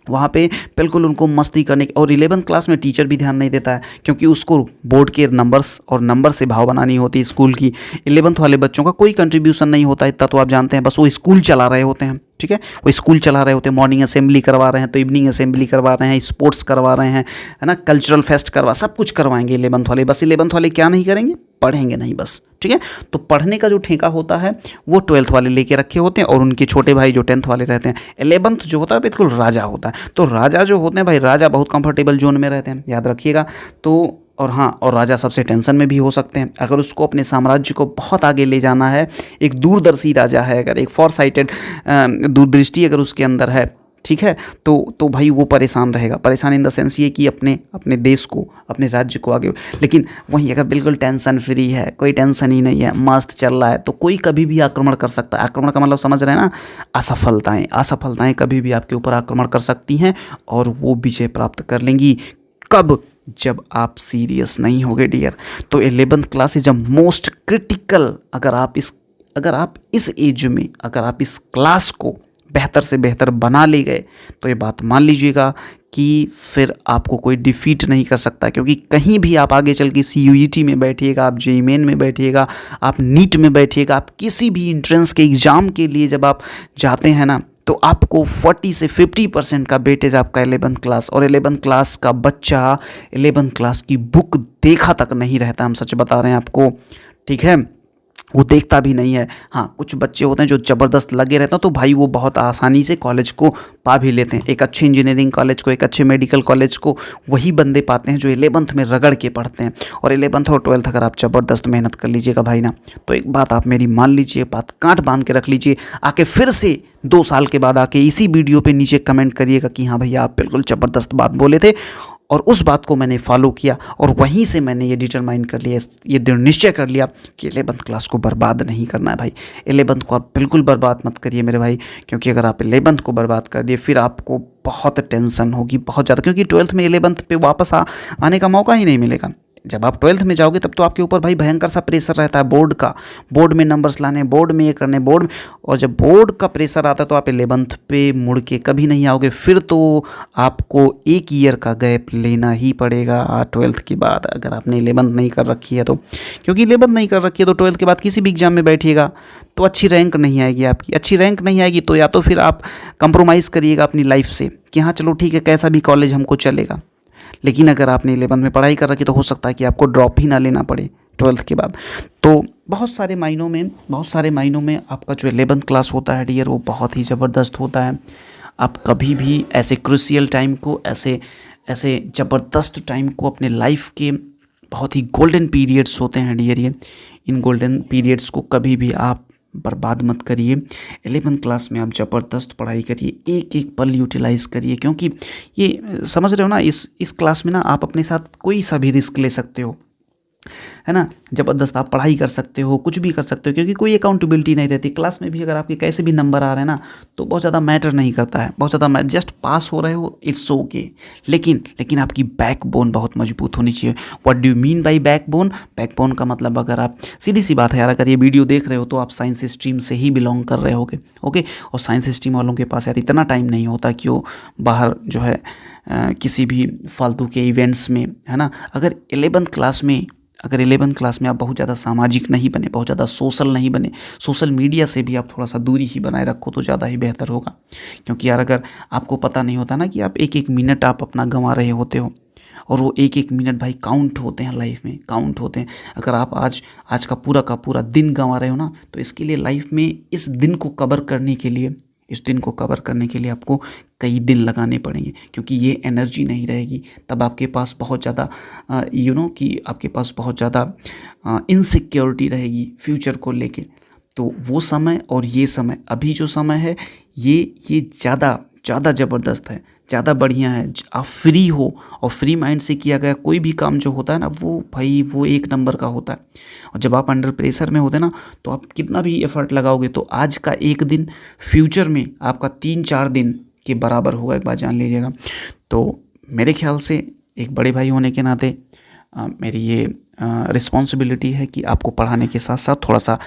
वहाँ पे बिल्कुल उनको मस्ती करने की, और 11th क्लास में टीचर भी ध्यान नहीं देता है, क्योंकि उसको बोर्ड के नंबर्स और नंबर से भाव बनानी होती है स्कूल की। 11th वाले बच्चों का कोई कंट्रीब्यूशन नहीं होता, इतना तो आप जानते हैं, बस वो स्कूल चला रहे होते हैं। ठीक है, वो स्कूल चला रहे होते हैं, मॉर्निंग असेंबली करवा रहे हैं तो इवनिंग असेंबली करवा रहे हैं, स्पोर्ट्स करवा रहे हैं, है ना, कल्चरल फेस्ट सब कुछ करवाएंगे 11th वाले। बस 11th वाले क्या नहीं करेंगे, पढ़ेंगे नहीं बस। ठीक है, तो पढ़ने का जो ठेका होता है वो 12th वाले लेके रखे होते हैं, और उनके छोटे भाई जो 10th वाले रहते हैं। 11th जो होता है बिल्कुल राजा होता है। तो राजा जो होते हैं भाई, राजा बहुत कंफर्टेबल जोन में रहते हैं, याद रखिएगा। तो और हाँ, और राजा सबसे टेंशन में भी हो सकते हैं। अगर उसको अपने साम्राज्य को बहुत आगे ले जाना है, एक दूरदर्शी राजा है, अगर एक फॉर साइटेड दूरदृष्टि अगर उसके अंदर है, ठीक है, तो भाई वो परेशान रहेगा। परेशान इन द सेंस ये कि अपने देश को, अपने राज्य को आगे। लेकिन वहीं अगर बिल्कुल टेंशन फ्री है, कोई टेंशन ही नहीं है, मस्त चल रहा है, तो कोई कभी भी आक्रमण कर सकता है। आक्रमण का मतलब समझ रहे हैं ना, असफलताएं कभी भी आपके ऊपर आक्रमण कर सकती हैं और वो विजय प्राप्त कर लेंगी। कब? जब आप सीरियस नहीं होगे डियर। तो 11th class is a most critical. अगर आप इस एज में, अगर आप इस क्लास को बेहतर से बेहतर बना ले गए, तो ये बात मान लीजिएगा कि फिर आपको कोई डिफीट नहीं कर सकता। क्योंकि कहीं भी आप आगे चल के CUET में बैठिएगा, आप JEE मेन में बैठिएगा, आप नीट में बैठिएगा, आप किसी भी इंट्रेंस के एग्ज़ाम के लिए जब आप जाते हैं ना, तो आपको 40 से 50% का वेटेज आपका 11th क्लास, और 11th क्लास का बच्चा 11th क्लास की बुक देखा तक नहीं रहता। हम सच बता रहे हैं आपको, ठीक है, वो देखता भी नहीं है। हाँ, कुछ बच्चे होते हैं जो ज़बरदस्त लगे रहते हैं, तो भाई वो बहुत आसानी से कॉलेज को पा भी लेते हैं। एक अच्छे इंजीनियरिंग कॉलेज को, एक अच्छे मेडिकल कॉलेज को वही बंदे पाते हैं जो 11th में रगड़ के पढ़ते हैं। और 11th और 12th अगर आप ज़बरदस्त मेहनत कर लीजिएगा भाई ना, तो एक बात आप मेरी मान लीजिए, बात गांठ बांध के रख लीजिए, आके फिर से 2 साल के बाद आके इसी वीडियो पे नीचे कमेंट करिएगा कि हाँ भैया आप बिल्कुल ज़बरदस्त बात बोले थे, और उस बात को मैंने फॉलो किया, और वहीं से मैंने ये डिटरमाइन कर लिया, ये दृढ़ निश्चय कर लिया कि 11th क्लास को बर्बाद नहीं करना है भाई। 11th को आप बिल्कुल बर्बाद मत करिए मेरे भाई, क्योंकि अगर आप 11th को बर्बाद कर दिए फिर आपको बहुत टेंशन होगी, बहुत ज़्यादा। क्योंकि 12th में 11th पे वापस आने का मौका ही नहीं मिलेगा। जब आप 12th में जाओगे तब तो आपके ऊपर भाई भयंकर सा प्रेशर रहता है बोर्ड का, बोर्ड में नंबर्स लाने, बोर्ड में ये करने, बोर्ड में, और जब बोर्ड का प्रेशर आता है तो आप 11th पे मुड़ के कभी नहीं आओगे। फिर तो आपको 1 ईयर का गैप लेना ही पड़ेगा 12th के बाद, अगर आपने 11th नहीं कर रखी है तो। क्योंकि 11th नहीं कर रखी है तो 12th के बाद किसी भी एग्जाम में बैठिएगा तो अच्छी रैंक नहीं आएगी आपकी। अच्छी रैंक नहीं आएगी तो या तो फिर आप कंप्रोमाइज़ करिएगा अपनी लाइफ से कि हाँ चलो ठीक है, कैसा भी कॉलेज हमको चलेगा। लेकिन अगर आपने 11th में पढ़ाई कर रखी तो हो सकता है कि आपको ड्रॉप ही ना लेना पड़े 12th के बाद। तो बहुत सारे मायनों में आपका जो 11th क्लास होता है डियर, वो बहुत ही ज़बरदस्त होता है। आप कभी भी ऐसे क्रूशियल टाइम को, ऐसे ज़बरदस्त टाइम को अपने लाइफ के बहुत ही गोल्डन पीरियड्स होते हैं डियर, ये इन गोल्डन पीरियड्स को कभी भी आप बर्बाद मत करिए। 11th क्लास में आप ज़बरदस्त पढ़ाई करिए, एक एक पल यूटिलाइज़ करिए, क्योंकि ये समझ रहे हो ना, इस क्लास में ना आप अपने साथ कोई सा भी रिस्क ले सकते हो, है ना। ज़बरदस्त आप पढ़ाई कर सकते हो, कुछ भी कर सकते हो, क्योंकि कोई अकाउंटेबिलिटी नहीं रहती क्लास में भी। अगर आपके कैसे भी नंबर आ रहे हैं ना, तो बहुत ज़्यादा मैटर नहीं करता है, बहुत ज़्यादा जस्ट पास हो रहे हो, इट्स ओके। लेकिन आपकी बैकबोन बहुत मजबूत होनी चाहिए। What do you mean by backbone? Backbone का मतलब, अगर आप, सीधी सी बात है यार, अगर ये वीडियो देख रहे हो तो आप साइंस स्ट्रीम से ही बिलोंग कर रहे होगे, ओके। और साइंस स्ट्रीम वालों के पास यार इतना टाइम नहीं होता कि वो बाहर जो है किसी भी फालतू के इवेंट्स में, है ना। अगर 11th क्लास में आप बहुत ज़्यादा सामाजिक नहीं बने, बहुत ज़्यादा सोशल नहीं बने, सोशल मीडिया से भी आप थोड़ा सा दूरी ही बनाए रखो तो ज़्यादा ही बेहतर होगा। क्योंकि यार अगर आपको पता नहीं होता ना कि आप एक एक मिनट आप अपना गंवा रहे होते हो, और वो एक एक मिनट भाई काउंट होते हैं, लाइफ में काउंट होते हैं। अगर आप आज का पूरा दिन गंवा रहे हो ना, तो इसके लिए लाइफ में इस दिन को कवर करने के लिए आपको कई दिन लगाने पड़ेंगे, क्योंकि ये एनर्जी नहीं रहेगी। तब आपके पास बहुत ज़्यादा कि आपके पास बहुत ज़्यादा इनसिक्योरिटी रहेगी फ्यूचर को लेके। तो वो समय और ये समय, अभी जो समय है, ये ज़्यादा ज़बरदस्त है, ज़्यादा बढ़िया है। आप फ्री हो, और फ्री माइंड से किया गया कोई भी काम जो होता है ना, वो भाई वो एक नंबर का होता है। और जब आप अंडर प्रेशर में होते ना, तो आप कितना भी एफर्ट लगाओगे, तो आज का एक दिन फ्यूचर में आपका 3-4 दिन के बराबर होगा, एक बार जान लीजिएगा। तो मेरे ख्याल से एक बड़े भाई होने के नाते मेरी ये रिस्पॉन्सिबिलिटी है कि आपको पढ़ाने के साथ साथ थोड़ा सा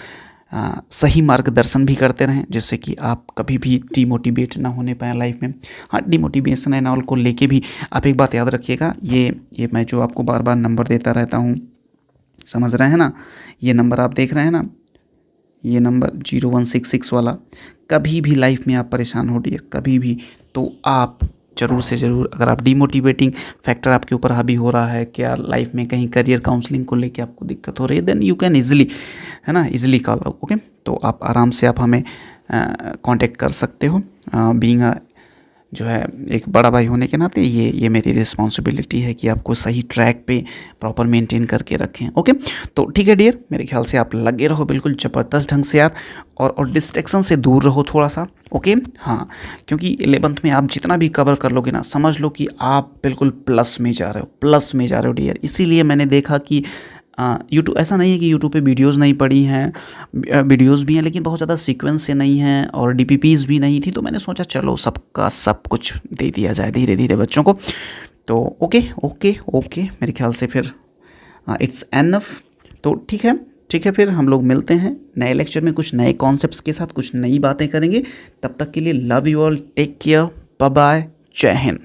सही मार्गदर्शन भी करते रहें, जिससे कि आप कभी भी डिमोटिवेट ना होने पाएँ लाइफ में। हाँ, डिमोटिवेशन एंड ऑल को लेके भी आप एक बात याद रखिएगा, ये मैं जो आपको बार बार नंबर देता रहता हूँ, समझ रहे हैं ना, ये नंबर आप देख रहे हैं ना, ये नंबर 0166 वाला, कभी भी लाइफ में आप परेशान हो डियर, कभी भी, तो आप ज़रूर से ज़रूर, अगर आप डिमोटिवेटिंग फैक्टर आपके ऊपर हावी हो रहा है, क्या लाइफ में कहीं करियर काउंसलिंग को लेके आपको दिक्कत हो रही है, देन यू कैन ईजिली, है ना, ईजिली कॉल आउट, ओके। तो आप आराम से आप हमें कांटेक्ट कर सकते हो। बीइंग जो है एक बड़ा भाई होने के नाते ये मेरी रिस्पॉन्सिबिलिटी है कि आपको सही ट्रैक पे प्रॉपर मेंटेन करके रखें, ओके। तो ठीक है डियर, मेरे ख्याल से आप लगे रहो बिल्कुल ज़बरदस्त ढंग से यार, और डिस्ट्रैक्शन से दूर रहो थोड़ा सा, ओके। हाँ, क्योंकि 11th में आप जितना भी कवर कर लोगे ना, समझ लो कि आप बिल्कुल प्लस में जा रहे हो डियर। इसीलिए मैंने देखा कि यूट्यूब, ऐसा नहीं है कि यूट्यूब पे वीडियोस नहीं पड़ी हैं, वीडियोस भी हैं, लेकिन बहुत ज़्यादा सीक्वेंस से नहीं हैं, और डीपीपीज भी नहीं थी। तो मैंने सोचा चलो सबका सब कुछ दे दिया जाए धीरे धीरे बच्चों को। तो ओके मेरे ख्याल से फिर इट्स एनफ। तो ठीक है, फिर हम लोग मिलते हैं नए लेक्चर में, कुछ नए कॉन्सेप्ट्स के साथ, कुछ नई बातें करेंगे। तब तक के लिए love you all, take care, bye bye, जय हिंद।